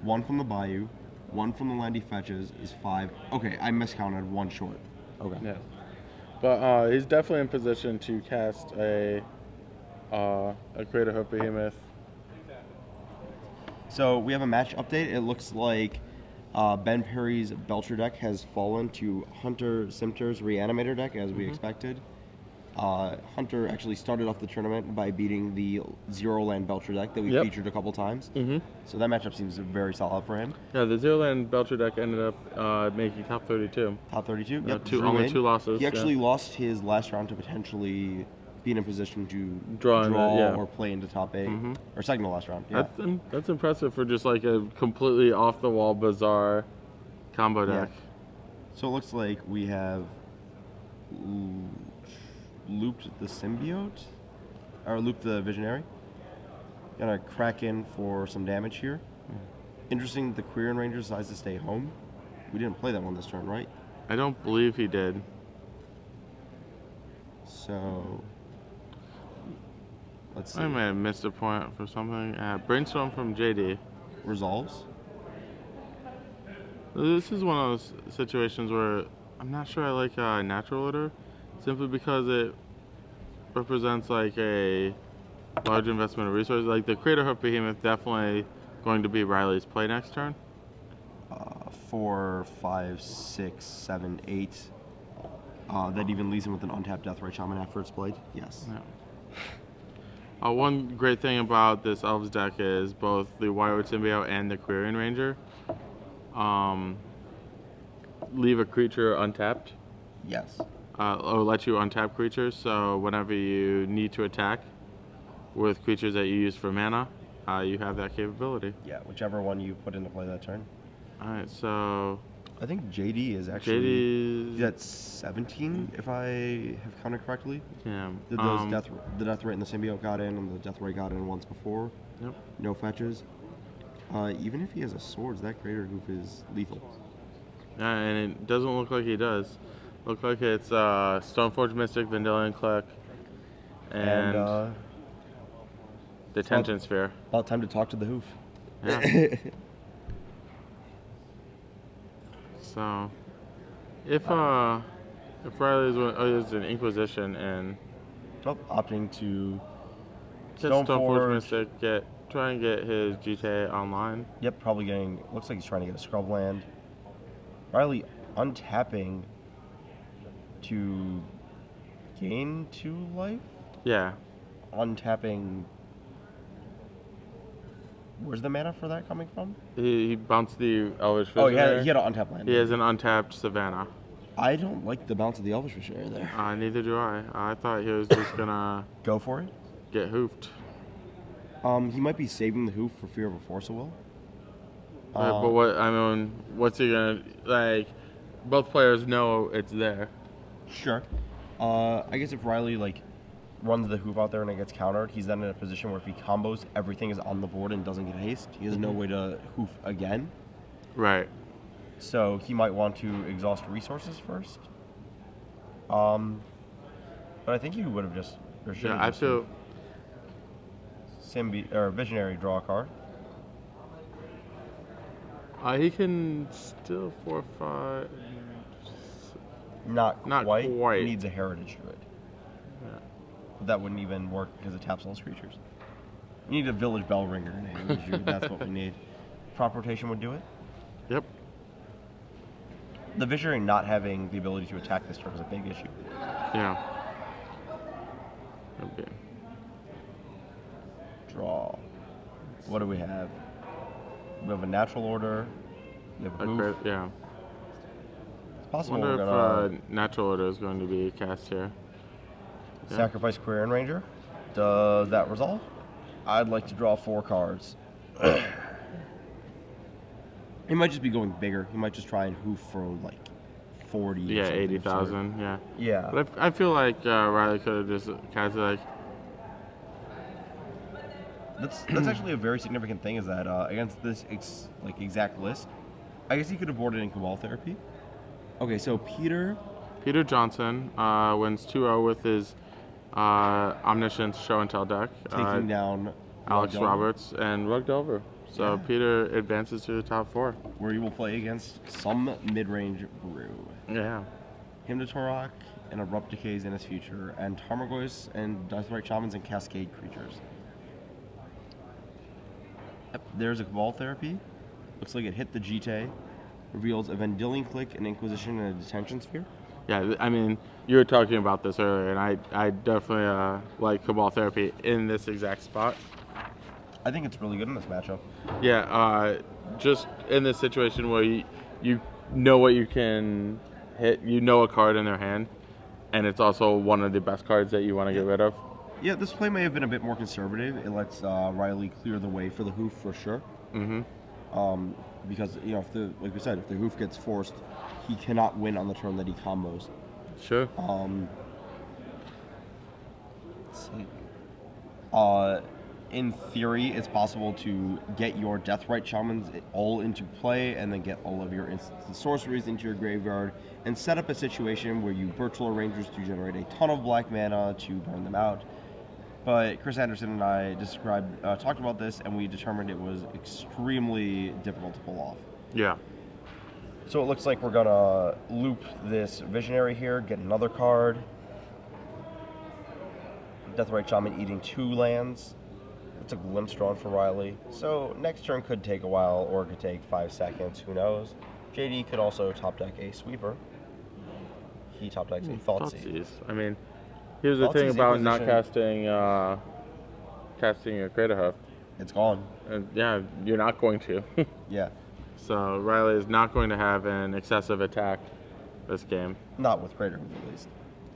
[SPEAKER 2] 1 from the Bayou, 1 from the land he fetches is 5. Okay, I miscounted 1 short. Okay.
[SPEAKER 1] Yeah. But he's definitely in position to cast a Crater Hoof Behemoth.
[SPEAKER 2] So we have a match update. It looks like Ben Perry's Belcher deck has fallen to Hunter Simter's Reanimator deck, as we expected. Hunter actually started off the tournament by beating the 0-land Belcher deck that we featured a couple times. So that matchup seems very solid for him.
[SPEAKER 1] Yeah, the 0-land Belcher deck ended up making top 32.
[SPEAKER 2] Top 32? Yep.
[SPEAKER 1] Only 2 losses.
[SPEAKER 2] He actually lost his last round to potentially be in a position to
[SPEAKER 1] draw
[SPEAKER 2] or play into top 8. Or second to last round. Yeah.
[SPEAKER 1] That's impressive for just like a completely off-the-wall, bizarre combo deck.
[SPEAKER 2] So it looks like we have looped the Symbiote, or looped the Visionary. Gonna crack in for some damage here. Interesting, the Quarterfinals Ranger decides to stay home. We didn't play that one this turn, right?
[SPEAKER 1] I don't believe he did.
[SPEAKER 2] So let's see.
[SPEAKER 1] I may have missed a point for something. Brainstorm from JD.
[SPEAKER 2] Resolves.
[SPEAKER 1] This is one of those situations where I'm not sure I like Natural Order, simply because it represents like a large investment of resources. Like the Crater Hoof Behemoth definitely going to be Riley's play next turn.
[SPEAKER 2] 4, 5, 6, 7, 8. That even leaves him with an untapped Deathrite Shaman after it's played. Yes.
[SPEAKER 1] Yeah. One great thing about this Elves deck is both the Wirewood Symbiote and the Quarterfinals Ranger leave a creature untapped.
[SPEAKER 2] Yes.
[SPEAKER 1] Or let you untap creatures, so whenever you need to attack with creatures that you use for mana, you have that capability.
[SPEAKER 2] Yeah, whichever one you put into play that turn.
[SPEAKER 1] Alright, so
[SPEAKER 2] I think JD is actually he's at 17, if I have counted correctly.
[SPEAKER 1] Yeah.
[SPEAKER 2] The Deathrite and the Symbiote got in, and the Deathrite got in once before.
[SPEAKER 1] Yep.
[SPEAKER 2] No fetches. Even if he has a Swords, that Crater Hoof is lethal.
[SPEAKER 1] Yeah, and it doesn't look like he does. Look like it's Stoneforge Mystic, Vendilion Click, and Detention Sphere.
[SPEAKER 2] About time to talk to the Hoof.
[SPEAKER 1] Yeah. So, if Riley is an Inquisition and
[SPEAKER 2] opting to
[SPEAKER 1] Stoneforge Mystic, try and get his GTA online.
[SPEAKER 2] Yep, probably getting. Looks like he's trying to get a scrub land. Riley untapping to gain 2 life.
[SPEAKER 1] Yeah.
[SPEAKER 2] Untapping. Where's the mana for that coming from?
[SPEAKER 1] He bounced the Elvish
[SPEAKER 2] Oh,
[SPEAKER 1] Visionary.
[SPEAKER 2] he had an untapped land.
[SPEAKER 1] He has an untapped Savannah.
[SPEAKER 2] I don't like the bounce of the Elvish Visionary there.
[SPEAKER 1] Neither do I. I thought he was just gonna
[SPEAKER 2] go for it.
[SPEAKER 1] Get hoofed.
[SPEAKER 2] He might be saving the hoof for fear of a Force of Will.
[SPEAKER 1] But what's he gonna like? both players know it's there.
[SPEAKER 2] Sure. I guess if Riley like runs the hoof out there and it gets countered, he's then in a position where if he combos, everything is on the board and doesn't get haste. He has no way to hoof again.
[SPEAKER 1] Right.
[SPEAKER 2] So he might want to exhaust resources first. But I think you would have just. Or should
[SPEAKER 1] Yeah,
[SPEAKER 2] have
[SPEAKER 1] I
[SPEAKER 2] just
[SPEAKER 1] feel.
[SPEAKER 2] or Visionary draw a card.
[SPEAKER 1] He can still forfeit.
[SPEAKER 2] Not quite.
[SPEAKER 1] quite.
[SPEAKER 2] Needs a Heritage Druid.
[SPEAKER 1] Yeah.
[SPEAKER 2] But that wouldn't even work because it taps all his creatures. We need a Village Bell Ringer and a Heritage Druid. That's what we need. Crop rotation would do it.
[SPEAKER 1] Yep.
[SPEAKER 2] The Visionary not having the ability to attack this turn is a big issue.
[SPEAKER 1] Yeah. Okay.
[SPEAKER 2] Draw. What do we have? We have a Natural Order. We have Hoof.
[SPEAKER 1] Yeah.
[SPEAKER 2] It's
[SPEAKER 1] I
[SPEAKER 2] possible
[SPEAKER 1] wonder
[SPEAKER 2] we're gonna
[SPEAKER 1] if Natural Order is going to be cast here. Yeah.
[SPEAKER 2] sacrifice Quarterfinals Ranger. Does that resolve? I'd like to draw 4 cards. He might just be going bigger. He might just try and hoof for like 40.
[SPEAKER 1] Yeah, 80,000. Yeah.
[SPEAKER 2] Yeah.
[SPEAKER 1] But I feel like Riley could have just casted like.
[SPEAKER 2] That's actually a very significant thing. Is that against this exact list, I guess he could have boarded in Cabal Therapy. Okay, so Peter
[SPEAKER 1] Johnson wins 2-0 with his Omniscience Show and Tell deck.
[SPEAKER 2] taking down
[SPEAKER 1] Alex
[SPEAKER 2] Rug Delver,
[SPEAKER 1] Roberts and Rug Delver. So
[SPEAKER 2] Yeah.
[SPEAKER 1] Peter advances to the top 4.
[SPEAKER 2] where he will play against some mid-range brew.
[SPEAKER 1] Yeah.
[SPEAKER 2] Hymn to Torok and Abrupt Decays in his future, and Tarmogoyf and Deathrite Shamans and Cascade creatures. Yep, there's a Cabal Therapy. Looks like it hit the GT. Reveals a Vendilion Click, an Inquisition, and a Detention Sphere.
[SPEAKER 1] Yeah, I mean, you were talking about this earlier, and I definitely like Cabal Therapy in this exact spot.
[SPEAKER 2] I think it's really good in this matchup.
[SPEAKER 1] Yeah, just in this situation where you know what you can hit, you know a card in their hand, and it's also one of the best cards that you want to get rid of.
[SPEAKER 2] Yeah, this play may have been a bit more conservative. It lets Riley clear the way for the hoof for sure.
[SPEAKER 1] Mm-hmm.
[SPEAKER 2] Because like we said, if the hoof gets forced, he cannot win on the turn that he combos.
[SPEAKER 1] Sure.
[SPEAKER 2] Let's see. In theory, it's possible to get your Deathrite Shamans all into play and then get all of your instants and sorceries into your graveyard and set up a situation where you virtual Rangers to generate a ton of black mana to burn them out. But Chris Anderson and I talked about this, and we determined it was extremely difficult to pull off.
[SPEAKER 1] Yeah.
[SPEAKER 2] So it looks like we're gonna loop this Visionary here, get another card. Deathrite Shaman eating 2 lands. It's a glimpse drawn for Riley. So next turn could take a while, or it could take 5 seconds, who knows. JD could also top deck a Sweeper. He top decks a Thoughtseize.
[SPEAKER 1] I mean, here's the thing
[SPEAKER 2] Thoughtseize
[SPEAKER 1] about not
[SPEAKER 2] Inquisition.
[SPEAKER 1] casting a Crater Hoof.
[SPEAKER 2] It's gone.
[SPEAKER 1] And yeah, you're not going to.
[SPEAKER 2] Yeah.
[SPEAKER 1] So Riley is not going to have an excessive attack this game.
[SPEAKER 2] Not with Crater Hoof, at least.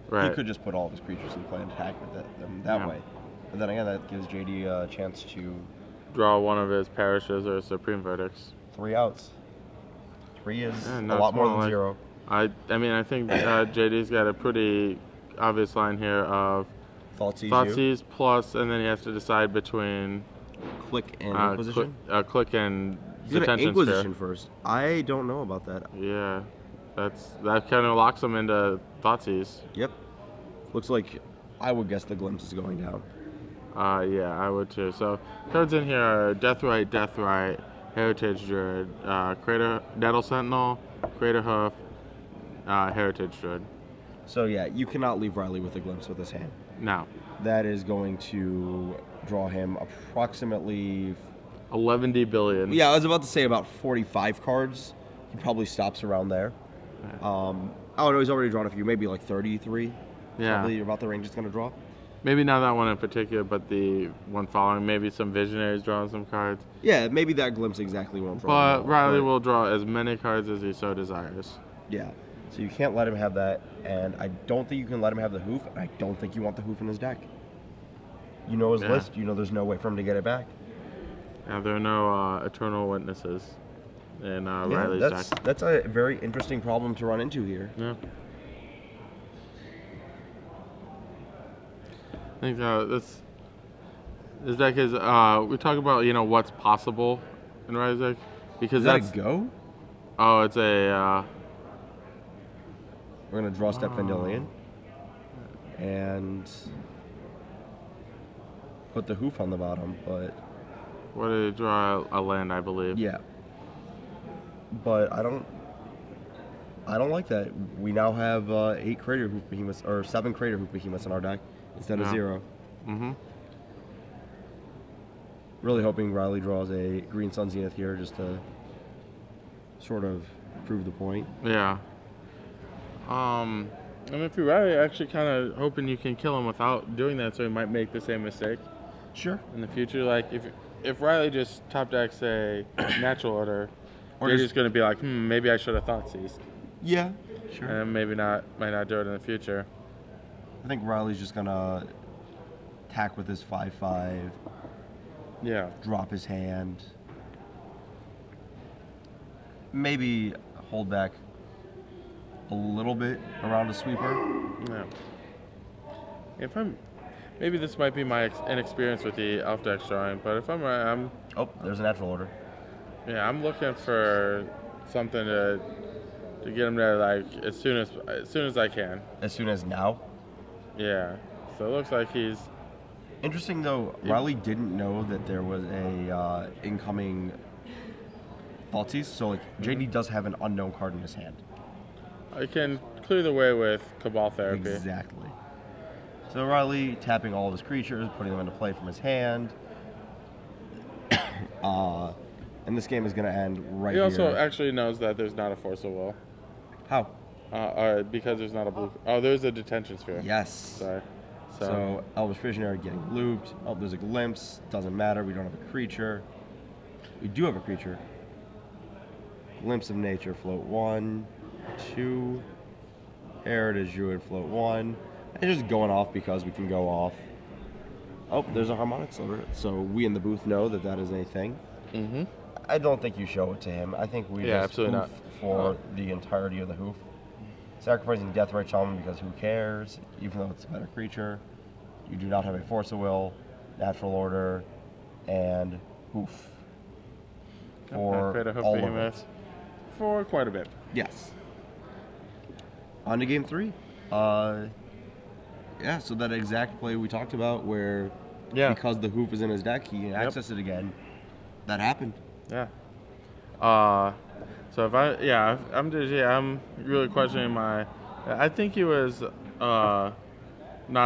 [SPEAKER 1] Right.
[SPEAKER 2] He could just put all of his creatures in play and attack with them that way. But then again, that gives JD a chance to
[SPEAKER 1] draw one of his parishes or Supreme Verdicts.
[SPEAKER 2] 3 outs. 3 is a
[SPEAKER 1] no,
[SPEAKER 2] lot more than
[SPEAKER 1] like,
[SPEAKER 2] 0.
[SPEAKER 1] I mean, I think JD's got a pretty obvious line here of Thoughtseize plus, and then he has to decide between
[SPEAKER 2] Click and Inquisition.
[SPEAKER 1] Click and
[SPEAKER 2] He's gonna
[SPEAKER 1] Detention
[SPEAKER 2] Inquisition
[SPEAKER 1] Sphere.
[SPEAKER 2] first. I don't know about that.
[SPEAKER 1] Yeah, that kind of locks him into Thoughtseize.
[SPEAKER 2] Yep. Looks like I would guess the glimpse is going down.
[SPEAKER 1] Yeah, I would too. So cards in here are Deathrite, Heritage Druid, Nettle Sentinel, Crater Hoof, Heritage Druid.
[SPEAKER 2] So yeah, you cannot leave Riley with a glimpse with his hand.
[SPEAKER 1] No.
[SPEAKER 2] That is going to draw him approximately
[SPEAKER 1] 11 billion.
[SPEAKER 2] Yeah, I was about to say about 45 cards. He probably stops around there. Oh no, he's already drawn a few, maybe like 33.
[SPEAKER 1] Yeah.
[SPEAKER 2] Probably about the range it's going to draw.
[SPEAKER 1] Maybe not that one in particular, but the one following. Maybe some Visionaries drawing some cards.
[SPEAKER 2] Yeah, maybe that glimpse exactly won't draw.
[SPEAKER 1] But Riley will draw as many cards as he so desires.
[SPEAKER 2] Yeah. So you can't let him have that, and I don't think you can let him have the hoof, and I don't think you want the hoof in his deck. You know his list, you know there's no way for him to get it back.
[SPEAKER 1] Yeah, there are no eternal witnesses. in
[SPEAKER 2] Yeah,
[SPEAKER 1] Riley's deck.
[SPEAKER 2] that's a very interesting problem to run into here.
[SPEAKER 1] Yeah. I think this deck is we talk about what's possible in Riley's deck because
[SPEAKER 2] Is that
[SPEAKER 1] that's
[SPEAKER 2] a go?
[SPEAKER 1] oh it's a
[SPEAKER 2] We're gonna draw step Vendilion and put the hoof on the bottom, but
[SPEAKER 1] what did it draw a land I believe.
[SPEAKER 2] yeah. But I don't like that. We now have 8 Crater Hoof Behemoths or 7 Crater Hoof Behemoths in our deck instead of 0.
[SPEAKER 1] Mm-hmm.
[SPEAKER 2] Really hoping Riley draws a Green Sun Zenith here just to sort of prove the point.
[SPEAKER 1] Yeah. And if you're Riley, actually kind of hoping you can kill him without doing that, so he might make the same mistake
[SPEAKER 2] Sure.
[SPEAKER 1] in the future. Like if Riley just top decks a natural order,
[SPEAKER 2] Or
[SPEAKER 1] you're
[SPEAKER 2] just-
[SPEAKER 1] just gonna be like, maybe I should have thought seized,
[SPEAKER 2] Yeah. Sure.
[SPEAKER 1] and might not do it in the future.
[SPEAKER 2] I think Riley's just gonna attack with his 5/5,
[SPEAKER 1] Yeah.
[SPEAKER 2] drop his hand, maybe hold back a little bit around a sweeper.
[SPEAKER 1] Yeah. Maybe this might be my inexperience with the elf deck drawing, but if I'm right,
[SPEAKER 2] Oh, there's a natural order.
[SPEAKER 1] I'm looking for something to get him there like as soon as I can.
[SPEAKER 2] As soon as now.
[SPEAKER 1] Yeah. So it looks like he's.
[SPEAKER 2] Interesting though, Riley didn't know that there was a incoming Thoughtseize, so like JD does have an unknown card in his hand.
[SPEAKER 1] I can clear the way with Cabal Therapy.
[SPEAKER 2] Exactly. So Riley tapping all of his creatures, putting them into play from his hand. And this game is going to end right
[SPEAKER 1] He
[SPEAKER 2] here.
[SPEAKER 1] also actually knows that there's not a Force of Will.
[SPEAKER 2] How?
[SPEAKER 1] Because there's not a blue. Oh, there's a Detention Sphere.
[SPEAKER 2] Yes.
[SPEAKER 1] Sorry.
[SPEAKER 2] So Elvish Visionary getting looped. Oh, there's a Glimpse. Doesn't matter. We don't have a creature. We do have a creature. Glimpse of Nature, float 1, 2. Heritage Druid, float 1. And just going off because we can go off. Oh, there's a Harmonic Sliver. So we in the booth know that that is a thing.
[SPEAKER 1] Mm-hmm.
[SPEAKER 2] I don't think you show it to him. I think we just
[SPEAKER 1] absolutely
[SPEAKER 2] hoof for the entirety of the hoof. Sacrificing Deathrite Shaman because who cares? Even though it's a better creature. You do not have a Force of Will, Natural Order, and hoof. For
[SPEAKER 1] Create a Hoof
[SPEAKER 2] all of
[SPEAKER 1] Behemoth
[SPEAKER 2] it.
[SPEAKER 1] for quite a bit.
[SPEAKER 2] Yes. On to game 3. Yeah, so that exact play we talked about where because the hoof is in his deck, he can access it again. That happened.
[SPEAKER 1] Yeah. So I'm really questioning my. I think he was not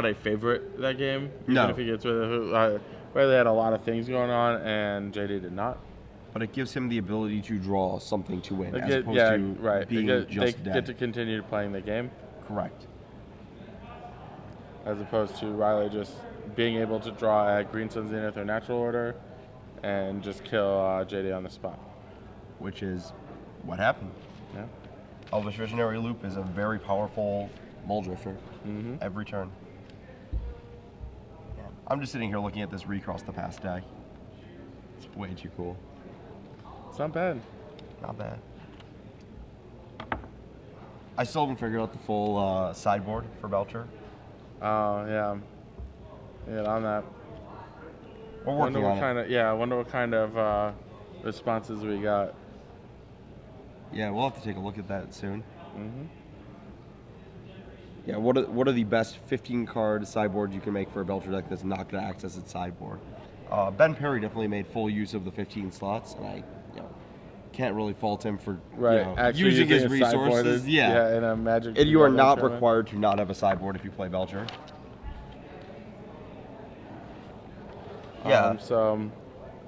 [SPEAKER 1] a favorite that game. Even
[SPEAKER 2] No.
[SPEAKER 1] if he gets rid of the hoof. Riley had a lot of things going on, and JD did not.
[SPEAKER 2] But it gives him the ability to draw something to win, as opposed
[SPEAKER 1] Yeah,
[SPEAKER 2] to
[SPEAKER 1] right.
[SPEAKER 2] being
[SPEAKER 1] They
[SPEAKER 2] just dead.
[SPEAKER 1] get to continue playing the game,
[SPEAKER 2] Correct.
[SPEAKER 1] as opposed to Riley just being able to draw at Green Sun Zenith or Natural Order, and just kill JD on the spot.
[SPEAKER 2] Which is what happened.
[SPEAKER 1] Yeah.
[SPEAKER 2] Elvish Visionary Loop is a very powerful Muldrifter
[SPEAKER 1] Mm-hmm.
[SPEAKER 2] every turn. Yeah. I'm just sitting here looking at this Recross the Past deck. It's way too cool.
[SPEAKER 1] It's not bad.
[SPEAKER 2] Not bad. I still haven't figured out the full sideboard for Belcher.
[SPEAKER 1] Oh yeah. Yeah, on that.
[SPEAKER 2] We're working on it.
[SPEAKER 1] I wonder what kind of responses we got.
[SPEAKER 2] Yeah, we'll have to take a look at that soon.
[SPEAKER 1] Mm-hmm.
[SPEAKER 2] Yeah, what are the best 15-card sideboards you can make for a Belcher deck that's not going to access its sideboard? Ben Perry definitely made full use of the 15 slots, and I can't really fault him for
[SPEAKER 1] Actually
[SPEAKER 2] using his
[SPEAKER 1] a sideboard
[SPEAKER 2] resources.
[SPEAKER 1] is-
[SPEAKER 2] Yeah,
[SPEAKER 1] in a Magic.
[SPEAKER 2] and you are
[SPEAKER 1] Gathering
[SPEAKER 2] not
[SPEAKER 1] tournament.
[SPEAKER 2] required to not have a sideboard if you play Belcher. Yeah,
[SPEAKER 1] So.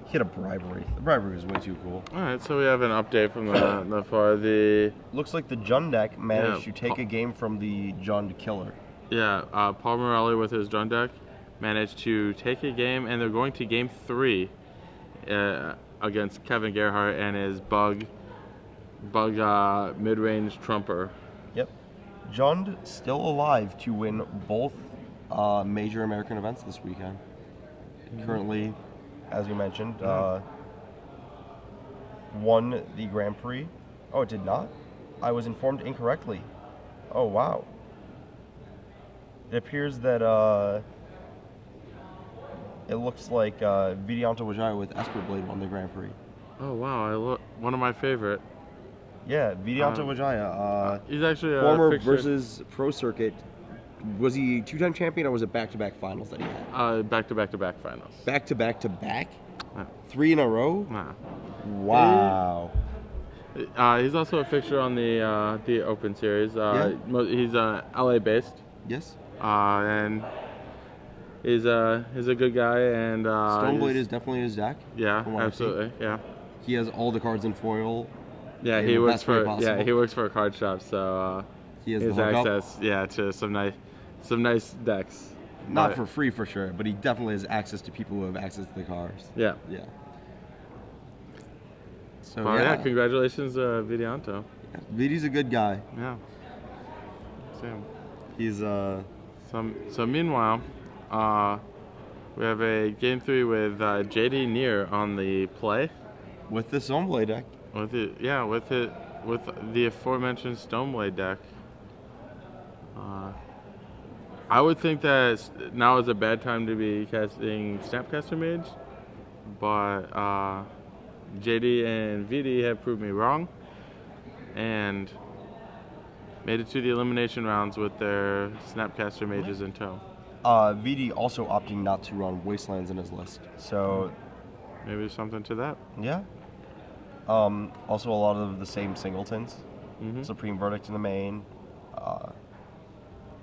[SPEAKER 2] hit a bribery. The bribery is way too cool.
[SPEAKER 1] All right, so we have an update from the
[SPEAKER 2] Looks like the Jund deck managed to take a game from the Jund killer.
[SPEAKER 1] Paul Morelli with his Jund deck managed to take a game, and they're going to game 3 against Kevin Gerhardt and his bug mid-range trumper.
[SPEAKER 2] Yep. Jund still alive to win both major American events this weekend. Currently, as you mentioned, won the Grand Prix. Oh, it did not? I was informed incorrectly. Oh, wow. It appears that it looks like Vidianto Wajaya with Esperblade won the Grand Prix.
[SPEAKER 1] Oh wow, one of my favorite.
[SPEAKER 2] Yeah, Vidianto Wajaya.
[SPEAKER 1] He's actually a
[SPEAKER 2] former
[SPEAKER 1] fixture.
[SPEAKER 2] versus pro circuit. Was he two-time champion or was it back-to-back finals that he had?
[SPEAKER 1] Back-to-back finals.
[SPEAKER 2] Back-to-back-to-back?
[SPEAKER 1] Yeah.
[SPEAKER 2] 3 in a row?
[SPEAKER 1] Nah.
[SPEAKER 2] Wow.
[SPEAKER 1] He's also a fixture on the Open Series. He's LA based.
[SPEAKER 2] Yes.
[SPEAKER 1] And he's a good guy. And
[SPEAKER 2] Stoneblade is definitely his deck.
[SPEAKER 1] Yeah, absolutely. Yeah.
[SPEAKER 2] He has all the cards in foil.
[SPEAKER 1] Yeah, he works for a card shop, so
[SPEAKER 2] he has
[SPEAKER 1] access. Yeah, to some nice decks.
[SPEAKER 2] Not for free for sure, but he definitely has access to people who have access to the cards.
[SPEAKER 1] Yeah.
[SPEAKER 2] Yeah. So
[SPEAKER 1] congratulations, Vidianto.
[SPEAKER 2] Yeah, Vidi's a good guy.
[SPEAKER 1] Yeah. Same.
[SPEAKER 2] He's
[SPEAKER 1] So meanwhile, we have a game 3 with JD Neer on the play.
[SPEAKER 2] With the Stoneblade deck.
[SPEAKER 1] With the aforementioned Stoneblade deck. I would think that now is a bad time to be casting Snapcaster Mage, but JD and VD have proved me wrong and made it to the elimination rounds with their Snapcaster Mages in tow.
[SPEAKER 2] VD also opting not to run Wastelands in his list, so
[SPEAKER 1] maybe there's something to that.
[SPEAKER 2] Yeah. Also a lot of the same singletons. Supreme Verdict in the main.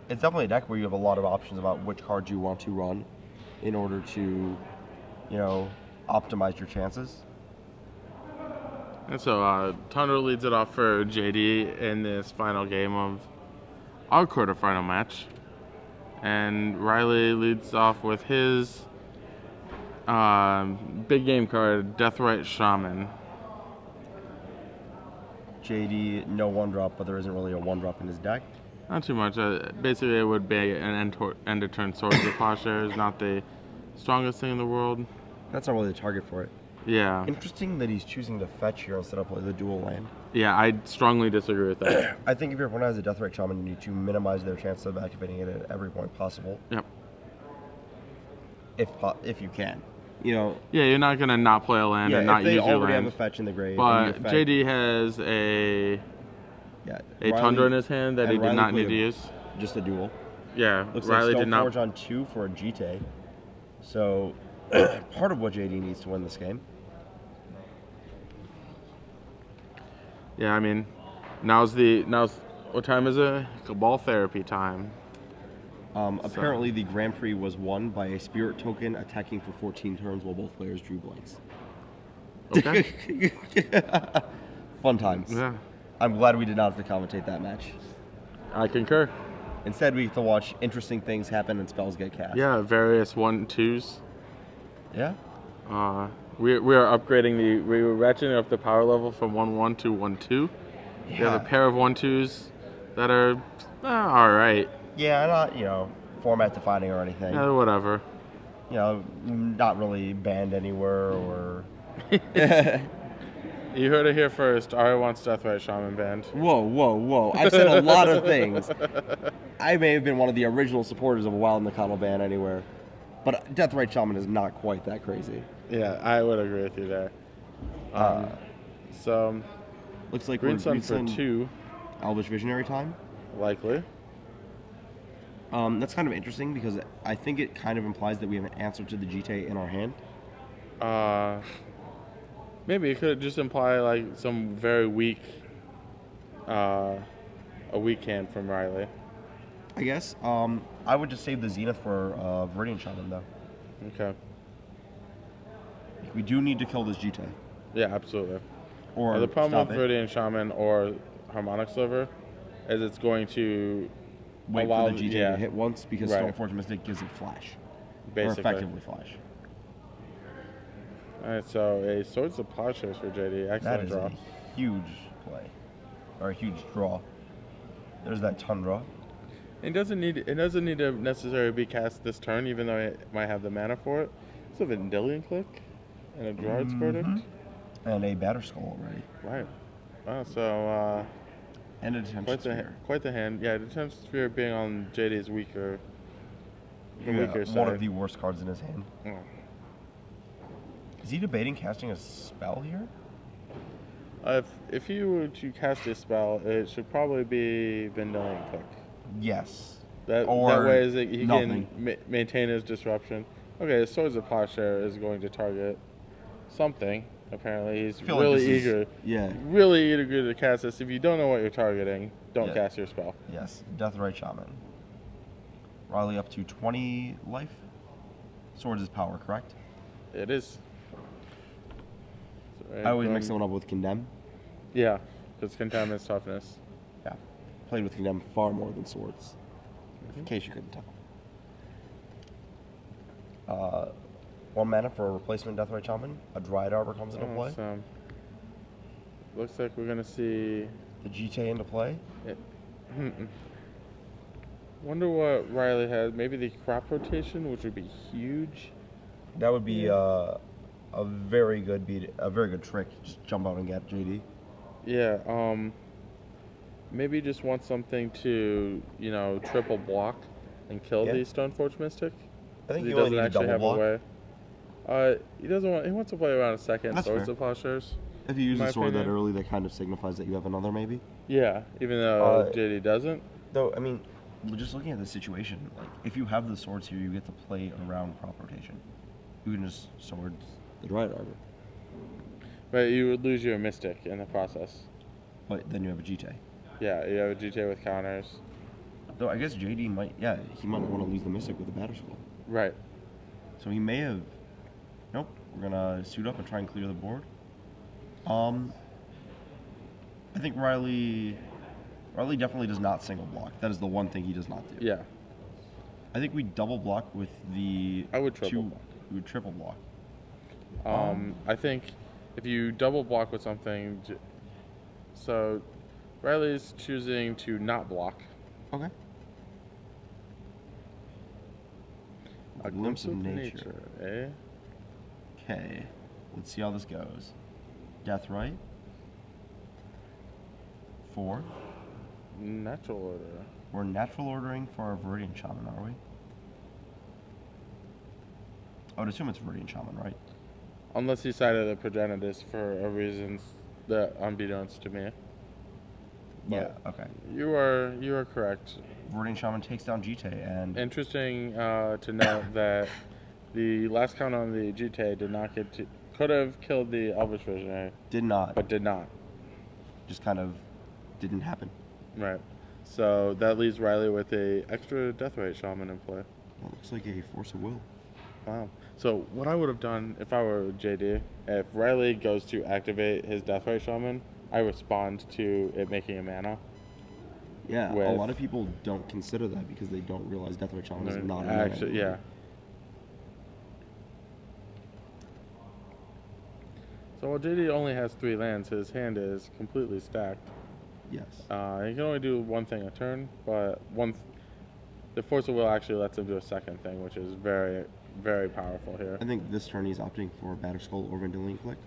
[SPEAKER 2] It's definitely a deck where you have a lot of options about which cards you want to run in order to, optimize your chances.
[SPEAKER 1] And so Tundra leads it off for JD in this final game of our quarterfinal match. And Riley leads off with his big game card, Deathrite Shaman.
[SPEAKER 2] JD, no 1-drop, but there isn't really a 1-drop in his deck.
[SPEAKER 1] Not too much. Basically, it would be an end-of-turn Swords of Plowshares, not the strongest thing in the world.
[SPEAKER 2] That's not really the target for it.
[SPEAKER 1] Yeah.
[SPEAKER 2] Interesting that he's choosing to fetch here instead of play the dual land.
[SPEAKER 1] Yeah, I strongly disagree with that.
[SPEAKER 2] I think if your opponent has a Deathrite Shaman, you need to minimize their chance of activating it at every point possible.
[SPEAKER 1] Yep.
[SPEAKER 2] If you can. Yeah,
[SPEAKER 1] you're not going to not play a land and not use your land.
[SPEAKER 2] They already have a fetch in the grave.
[SPEAKER 1] But JD has a Tundra in his hand that he did not need to use.
[SPEAKER 2] Just a duel.
[SPEAKER 1] Yeah,
[SPEAKER 2] Looks
[SPEAKER 1] Riley
[SPEAKER 2] like
[SPEAKER 1] did not.
[SPEAKER 2] Stoneforge on 2 for a GT. So, part of what JD needs to win this game.
[SPEAKER 1] Yeah, I mean, now's what time is it? Cabal therapy time.
[SPEAKER 2] Apparently, the Grand Prix was won by a spirit token attacking for 14 turns while both players drew blanks.
[SPEAKER 1] Okay.
[SPEAKER 2] Fun times.
[SPEAKER 1] Yeah.
[SPEAKER 2] I'm glad we did not have to commentate that match.
[SPEAKER 1] I concur.
[SPEAKER 2] Instead, we get to watch interesting things happen and spells get cast.
[SPEAKER 1] Yeah, various 1/2s.
[SPEAKER 2] Yeah.
[SPEAKER 1] We are upgrading we were ratcheting up the power level from 1/1 to 1/2.
[SPEAKER 2] Yeah.
[SPEAKER 1] We have a pair of 1/2s that are all right.
[SPEAKER 2] Yeah, not format defining or anything.
[SPEAKER 1] Yeah, whatever.
[SPEAKER 2] Not really banned anywhere or.
[SPEAKER 1] You heard it here first. Ari wants Deathrite Shaman banned.
[SPEAKER 2] Whoa. I've said a lot of things. I may have been one of the original supporters of a Wild McConnell ban anywhere. But Deathrite Shaman is not quite that crazy.
[SPEAKER 1] Yeah, I would agree with you there. So,
[SPEAKER 2] looks like
[SPEAKER 1] Green Sun
[SPEAKER 2] for
[SPEAKER 1] 2.
[SPEAKER 2] Elvish Visionary time?
[SPEAKER 1] Likely.
[SPEAKER 2] That's kind of interesting because I think it kind of implies that we have an answer to the GT in our hand.
[SPEAKER 1] Maybe it could just imply like some very weak, a weak hand from Riley.
[SPEAKER 2] I guess. I would just save the Zenith for Viridian Shaman though.
[SPEAKER 1] Okay.
[SPEAKER 2] We do need to kill this GT.
[SPEAKER 1] Yeah, absolutely.
[SPEAKER 2] Or
[SPEAKER 1] the problem with Viridian Shaman or Harmonic Sliver is it's going to
[SPEAKER 2] wait for the GT to hit once because Stoneforge Mystic gives it flash.
[SPEAKER 1] Basically.
[SPEAKER 2] Or effectively flash.
[SPEAKER 1] Alright, so a Swords of Plowshares for JD. Excellent draw.
[SPEAKER 2] That is a huge play. Or a huge draw. There's that Tundra.
[SPEAKER 1] It doesn't need to necessarily be cast this turn, even though it might have the mana for it. So Vendilion Click and a Gerard's Verdict.
[SPEAKER 2] And a batter skull already.
[SPEAKER 1] Right. Wow, so
[SPEAKER 2] And a detention sphere.
[SPEAKER 1] quite the hand. Yeah, detention sphere being on JD's weaker side.
[SPEAKER 2] One of the worst cards in his hand.
[SPEAKER 1] Oh.
[SPEAKER 2] Is he debating casting a spell here?
[SPEAKER 1] If you were to cast a spell, it should probably be Vendilion Click.
[SPEAKER 2] Yes.
[SPEAKER 1] That way is that he can maintain his disruption. Okay, Swords of Plowshare is going to target something. Apparently, he's really eager. Really eager to cast this. If you don't know what you're targeting, don't cast your spell.
[SPEAKER 2] Yes, Deathrite Shaman. Riley up to 20 life. Swords is power, correct?
[SPEAKER 1] It is.
[SPEAKER 2] I always mix that one up with Condemn.
[SPEAKER 1] Yeah, because Condemn is toughness.
[SPEAKER 2] Yeah, played with Condemn far more than Swords, in case you couldn't tell. 1 mana for a replacement Deathrite Shaman. A Dryad Arbor comes into play.
[SPEAKER 1] Awesome. Looks like we're going to see
[SPEAKER 2] the GTA into play.
[SPEAKER 1] Wonder what Riley has. Maybe the crop rotation, which would be huge.
[SPEAKER 2] That would be a very good trick. Just jump out and get JD.
[SPEAKER 1] Yeah. Maybe just want something to triple block and kill the Stoneforge Mystic.
[SPEAKER 2] I think
[SPEAKER 1] he
[SPEAKER 2] doesn't
[SPEAKER 1] actually have
[SPEAKER 2] block.
[SPEAKER 1] a way. He doesn't want. He wants to play around a second.
[SPEAKER 2] That's
[SPEAKER 1] Swords of Plowshares.
[SPEAKER 2] If you use a sword that early, that kind of signifies that you have another, maybe.
[SPEAKER 1] Yeah, even though JD doesn't.
[SPEAKER 2] Though I mean, just looking at the situation, like if you have the swords here, you get to play around crop rotation. You can just sword the Dryad Arbor.
[SPEAKER 1] But you would lose your Mystic in the process.
[SPEAKER 2] But then you have a GTA.
[SPEAKER 1] Yeah, you have a GTA with counters.
[SPEAKER 2] Though I guess JD might want to lose the Mystic with the Batter Skull.
[SPEAKER 1] Right.
[SPEAKER 2] So he may have. Nope. We're gonna suit up and try and clear the board. I think Riley definitely does not single block. That is the one thing he does not do.
[SPEAKER 1] Yeah.
[SPEAKER 2] I think we double block with the.
[SPEAKER 1] I would triple block.
[SPEAKER 2] We would triple block.
[SPEAKER 1] I think if you double block with something, so Riley's choosing to not block.
[SPEAKER 2] Okay.
[SPEAKER 1] A glimpse of nature, eh?
[SPEAKER 2] Okay, let's see how this goes. Deathrite. 4.
[SPEAKER 1] Natural order.
[SPEAKER 2] We're natural ordering for our Viridian Shaman, are we? I would assume it's Viridian Shaman, right?
[SPEAKER 1] Unless he cited a Progenitus for a reason that unbeknownst to me. But
[SPEAKER 2] yeah, okay.
[SPEAKER 1] You are correct.
[SPEAKER 2] Viridian Shaman takes down GTA and...
[SPEAKER 1] Interesting to note that the last count on the GTA did not get to... Could have killed the Elvish Visionary.
[SPEAKER 2] Did not.
[SPEAKER 1] But did not.
[SPEAKER 2] Just kind of didn't happen.
[SPEAKER 1] Right. So that leaves Riley with a extra Deathrite Shaman in play.
[SPEAKER 2] That looks like a Force of Will.
[SPEAKER 1] Wow. So what I would have done if I were JD, if Riley goes to activate his Deathrite Shaman, I respond to it making a mana.
[SPEAKER 2] Yeah, a lot of people don't consider that because they don't realize Deathrite Shaman is not a mana.
[SPEAKER 1] Actually, yeah. So while JD only has 3 lands, his hand is completely stacked.
[SPEAKER 2] Yes.
[SPEAKER 1] He can only do one thing a turn, but the Force of Will actually lets him do a second thing, which is very, very powerful here.
[SPEAKER 2] I think this turn he's opting for Batter Skull or Vendilion Click.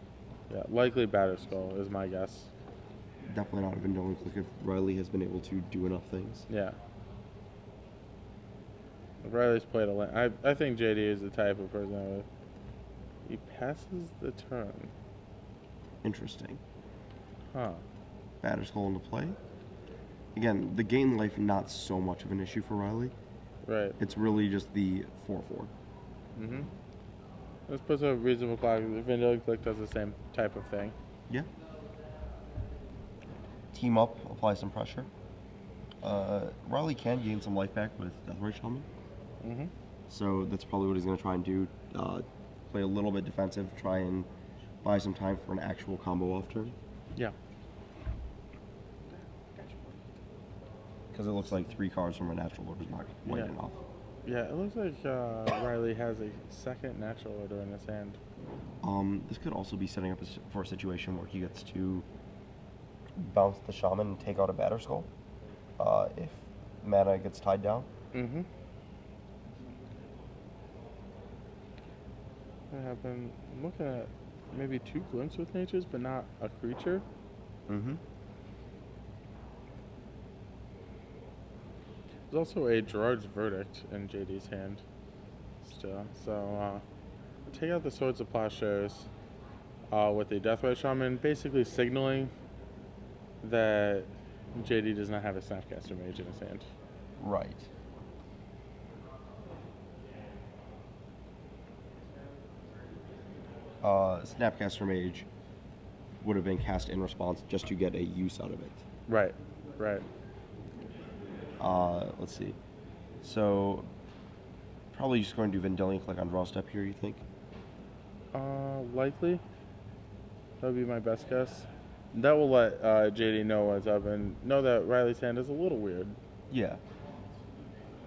[SPEAKER 1] Yeah, likely Batter Skull is my guess.
[SPEAKER 2] Definitely not a Vendilion Click if Riley has been able to do enough things.
[SPEAKER 1] Yeah. If Riley's played a land, I think JD is the type of person that would... He passes the turn.
[SPEAKER 2] Interesting.
[SPEAKER 1] Huh.
[SPEAKER 2] Batter Skull into play. Again, the gain life not so much of an issue for Riley.
[SPEAKER 1] Right.
[SPEAKER 2] It's really just the 4/4.
[SPEAKER 1] Mm-hmm. This puts a reasonable clock. The Vendilion Click does the same type of thing.
[SPEAKER 2] Yeah. Team up, apply some pressure. Riley can gain some life back with Deathrite Shaman.
[SPEAKER 1] Mm-hmm.
[SPEAKER 2] So that's probably what he's going to try and do. Play a little bit defensive, try and buy some time for an actual combo off turn.
[SPEAKER 1] Yeah.
[SPEAKER 2] Because it looks like 3 cards from a natural order is not quite enough.
[SPEAKER 1] Yeah, it looks like Riley has a second natural order in his hand.
[SPEAKER 2] This could also be setting up for a situation where he gets to bounce the Shaman and take out a Batter Skull if mana gets tied down.
[SPEAKER 1] Mm-hmm. What happened? I'm looking at maybe 2 glimpse with natures, but not a creature.
[SPEAKER 2] Mm-hmm.
[SPEAKER 1] There's also a Gerard's Verdict in JD's hand still. So take out the Swords of Plowshares with the Deathwatch Shaman, basically signaling that JD does not have a Snapcaster Mage in his hand.
[SPEAKER 2] Right. Snapcaster Mage would have been cast in response just to get a use out of it.
[SPEAKER 1] Right, right.
[SPEAKER 2] Let's see. So, probably just going to do Vendilion Click on draw step here, you think?
[SPEAKER 1] Likely. That would be my best guess. That will let JD know what's up and know that Riley's hand is a little weird.
[SPEAKER 2] Yeah.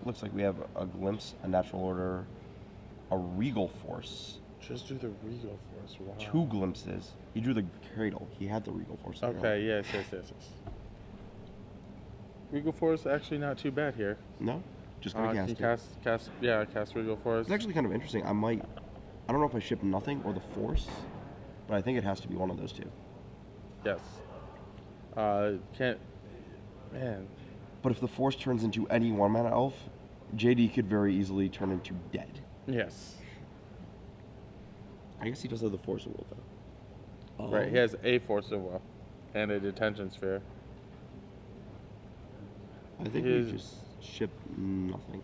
[SPEAKER 2] Looks like we have a Glimpse, a Natural Order, a Regal Force.
[SPEAKER 1] Just do the Regal Force. Wow.
[SPEAKER 2] 2 Glimpses. He drew the Cradle. He had the Regal Force.
[SPEAKER 1] Okay, yes. Regal Force actually not too bad here.
[SPEAKER 2] No? Just gonna cast it.
[SPEAKER 1] Cast Regal Force.
[SPEAKER 2] It's actually kind of interesting. I don't know if I ship Nothing or the Force, but I think it has to be one of those two.
[SPEAKER 1] Yes. Man.
[SPEAKER 2] But if the Force turns into any 1-mana elf, JD could very easily turn into dead.
[SPEAKER 1] Yes.
[SPEAKER 2] I guess he does have the Force of Will, though.
[SPEAKER 1] Right, he has a Force of Will and a Detention Sphere.
[SPEAKER 2] I think we just ship Nothing.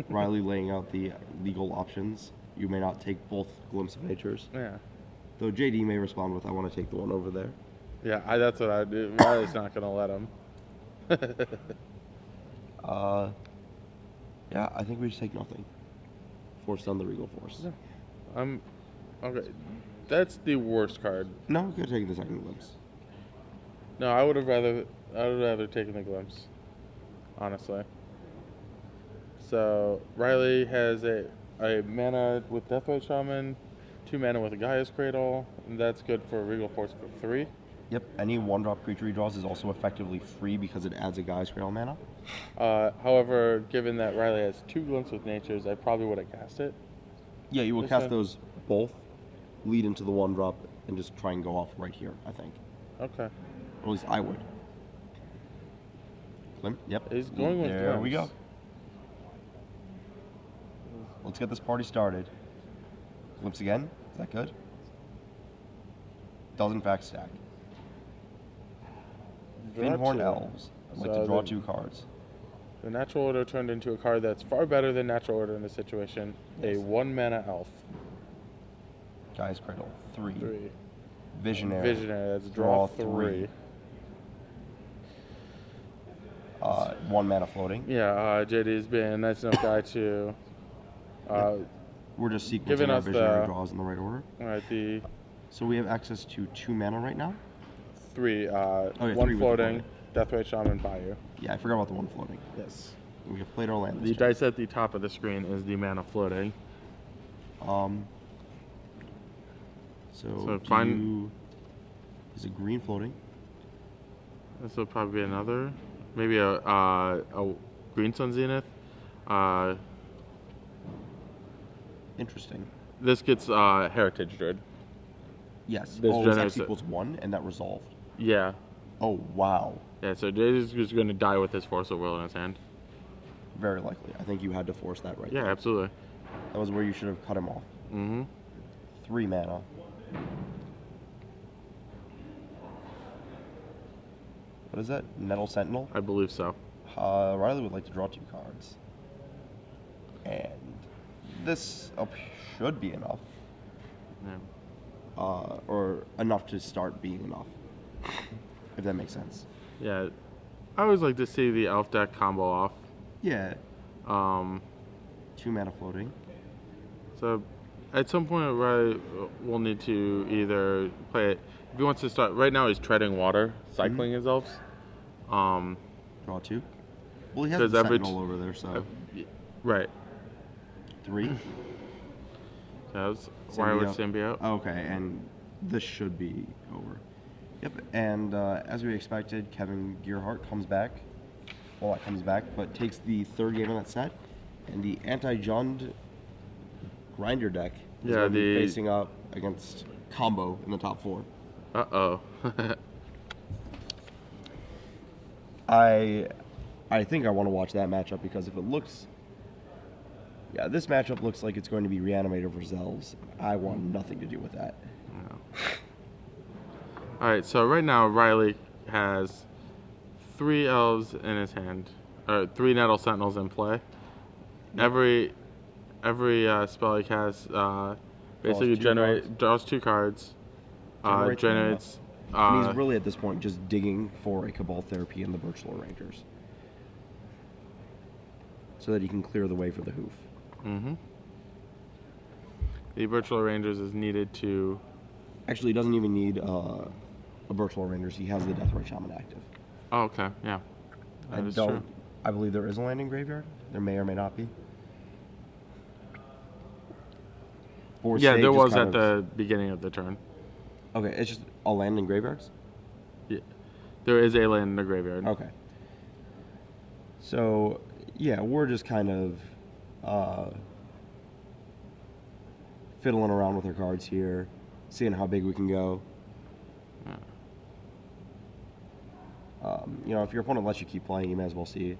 [SPEAKER 2] Riley laying out the legal options. You may not take both Glimpse of Natures.
[SPEAKER 1] Yeah.
[SPEAKER 2] Though JD may respond with, I want to take the one over there.
[SPEAKER 1] Yeah, that's what I do. Riley's not going to let him.
[SPEAKER 2] Yeah, I think we just take Nothing. Force down the Regal Force.
[SPEAKER 1] Yeah. Okay. That's the worst card.
[SPEAKER 2] No, we could have taken the second Glimpse.
[SPEAKER 1] No, I would have rather taken the Glimpse. Honestly. So Riley has a mana with Deathwatch Shaman, 2 mana with a Gaia's Cradle, and that's good for Regal Force for 3.
[SPEAKER 2] Yep, any 1-drop creature he draws is also effectively free because it adds a Gaia's Cradle mana.
[SPEAKER 1] However, given that Riley has 2 Glimpse with Natures, I probably would have cast it.
[SPEAKER 2] Yeah, you will cast those both, lead into the 1-drop, and just try and go off right here, I think.
[SPEAKER 1] Okay.
[SPEAKER 2] Or at least I would. Glimp? Yep.
[SPEAKER 1] He's going with
[SPEAKER 2] There we go. Let's get this party started. Glimpse again. Is that good? Does in fact stack. Finhorn Elves. I'd like to draw 2 cards.
[SPEAKER 1] The Natural Order turned into a card that's far better than Natural Order in this situation.
[SPEAKER 2] Yes.
[SPEAKER 1] A 1-mana elf.
[SPEAKER 2] Gaia's Cradle. 3.
[SPEAKER 1] 3.
[SPEAKER 2] Visionary.
[SPEAKER 1] That's draw 3.
[SPEAKER 2] 1-mana floating.
[SPEAKER 1] Yeah, JD's been a nice enough guy to...
[SPEAKER 2] We're just sequencing
[SPEAKER 1] giving
[SPEAKER 2] our
[SPEAKER 1] us
[SPEAKER 2] visionary draws in the right order.
[SPEAKER 1] Alright,
[SPEAKER 2] So we have access to 2 mana right now?
[SPEAKER 1] 3.
[SPEAKER 2] 3
[SPEAKER 1] 1 floating, Deathwatch Shaman, Bayou.
[SPEAKER 2] Yeah, I forgot about the 1 floating.
[SPEAKER 1] Yes.
[SPEAKER 2] We have played our land.
[SPEAKER 1] The dice at the top of the screen is the mana floating.
[SPEAKER 2] So is it green floating?
[SPEAKER 1] This will probably be another, maybe a Green Sun Zenith.
[SPEAKER 2] Interesting.
[SPEAKER 1] This gets Heritage Druid.
[SPEAKER 2] Yes.
[SPEAKER 1] This
[SPEAKER 2] this
[SPEAKER 1] generates
[SPEAKER 2] X equals 1, and that resolved.
[SPEAKER 1] Yeah.
[SPEAKER 2] Oh, wow.
[SPEAKER 1] Yeah, so JD's just going to die with his Force of Will in his hand.
[SPEAKER 2] Very likely. I think you had to force that right
[SPEAKER 1] Yeah,
[SPEAKER 2] there.
[SPEAKER 1] absolutely.
[SPEAKER 2] That was where you should have cut him off.
[SPEAKER 1] Mm-hmm.
[SPEAKER 2] 3 mana. What is that? Nettle Sentinel?
[SPEAKER 1] I believe so.
[SPEAKER 2] Riley would like to draw 2 cards. And this should be enough.
[SPEAKER 1] Yeah.
[SPEAKER 2] Or enough to start being enough. If that makes sense.
[SPEAKER 1] Yeah. I always like to see the elf deck combo off.
[SPEAKER 2] Yeah. 2 mana floating.
[SPEAKER 1] So at some point, Riley will need to either play it. If he wants to start, right now he's treading water, cycling his elves.
[SPEAKER 2] Draw 2. Well, he has the Sentinel over there, so.
[SPEAKER 1] Right.
[SPEAKER 2] 3.
[SPEAKER 1] That's Wireless Symbiote.
[SPEAKER 2] Okay, and this should be over. Yep, and as we expected, Kevin Gearhart comes back. Well, not comes back, but takes the 3rd game of that set. And the anti-Jund grinder deck is
[SPEAKER 1] Yeah,
[SPEAKER 2] going to be facing up against Combo in the top 4.
[SPEAKER 1] Uh-oh.
[SPEAKER 2] I think I want to watch that matchup because if it looks... Yeah, this matchup looks like it's going to be Reanimator versus Elves. I want nothing to do with that.
[SPEAKER 1] No. All right, so right now Riley has 3 Elves in his hand, or 3 Nettle Sentinels in play. Every spell he casts basically draws 2 cards, generates.
[SPEAKER 2] And he's really at this point just digging for a Cabal Therapy in the Birchlore Rangers, so that he can clear the way for the Hoof.
[SPEAKER 1] Mm-hmm. The Birchlore Rangers is needed to.
[SPEAKER 2] Actually, he doesn't even need a Birchlore Rangers. He has the Deathray Shaman active.
[SPEAKER 1] Oh, okay, yeah. That is true.
[SPEAKER 2] I believe there is a landing graveyard. There may or may not be. Or
[SPEAKER 1] Yeah, there was at the beginning of the turn.
[SPEAKER 2] Okay, it's just a land in graveyards?
[SPEAKER 1] Yeah, there is a land in the graveyard.
[SPEAKER 2] Okay. So, yeah, we're just kind of fiddling around with our cards here, seeing how big we can go.
[SPEAKER 1] Yeah.
[SPEAKER 2] You know, if your opponent lets you keep playing, you may as well see,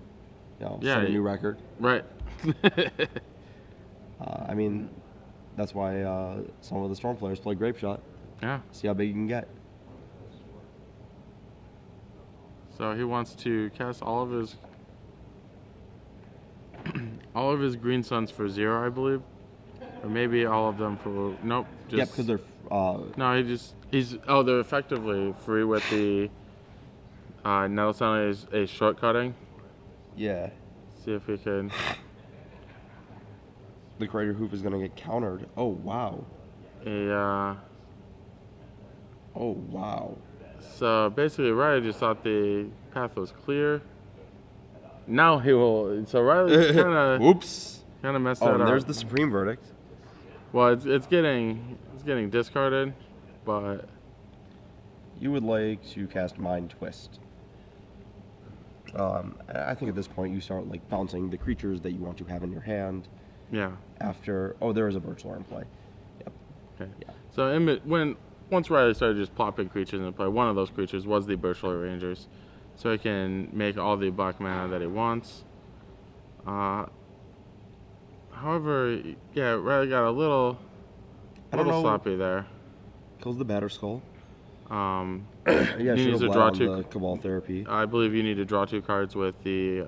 [SPEAKER 2] set a new record.
[SPEAKER 1] Right.
[SPEAKER 2] I mean, that's why some of the Storm players play Grape Shot.
[SPEAKER 1] Yeah.
[SPEAKER 2] See how big you can get.
[SPEAKER 1] So he wants to cast all of his Green Suns for 0, I believe, or maybe all of them for nope. Just,
[SPEAKER 2] yeah, because they're.
[SPEAKER 1] No, they're effectively free with the Nettle Sentinel is a shortcutting.
[SPEAKER 2] Yeah.
[SPEAKER 1] See if we can.
[SPEAKER 2] The Crater Hoof is going to get countered. Oh wow. Oh wow.
[SPEAKER 1] So basically, Riley just thought the path was clear. Now he will. So Riley kind of.
[SPEAKER 2] Oops.
[SPEAKER 1] Kind of messed that up.
[SPEAKER 2] Oh, there's the Supreme Verdict.
[SPEAKER 1] Well, it's getting discarded, but
[SPEAKER 2] you would like to cast Mind Twist. I think at this point you start like bouncing the creatures that you want to have in your hand.
[SPEAKER 1] Yeah.
[SPEAKER 2] After there is a Birchlore in play. Yep.
[SPEAKER 1] Okay. Yeah. So once Riley started just plopping creatures in play, one of those creatures was the Birchlore Rangers, so he can make all the black mana that he wants. However, yeah, Riley got a little sloppy there.
[SPEAKER 2] Kills the Batterskull.
[SPEAKER 1] Yeah,
[SPEAKER 2] he
[SPEAKER 1] needs to draw 2
[SPEAKER 2] Cabal Therapy.
[SPEAKER 1] I believe you need to draw 2 cards with the.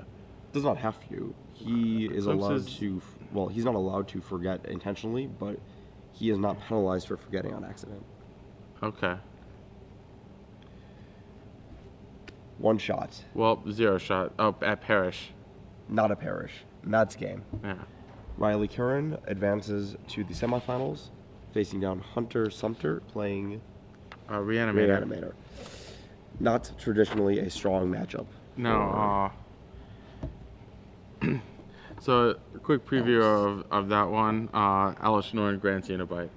[SPEAKER 2] Does not have to. He is allowed to. Well, he's not allowed to forget intentionally, but he is not penalized for forgetting on accident.
[SPEAKER 1] Okay.
[SPEAKER 2] 1 shot.
[SPEAKER 1] Well, 0 shot. Oh, at Parish.
[SPEAKER 2] Not a Parish. That's game.
[SPEAKER 1] Yeah.
[SPEAKER 2] Riley Curran advances to the semifinals, facing down Hunter Sumter, playing Reanimator. Not traditionally a strong matchup.
[SPEAKER 1] No. So, a quick preview of that one. Alice Norn grants Unibite.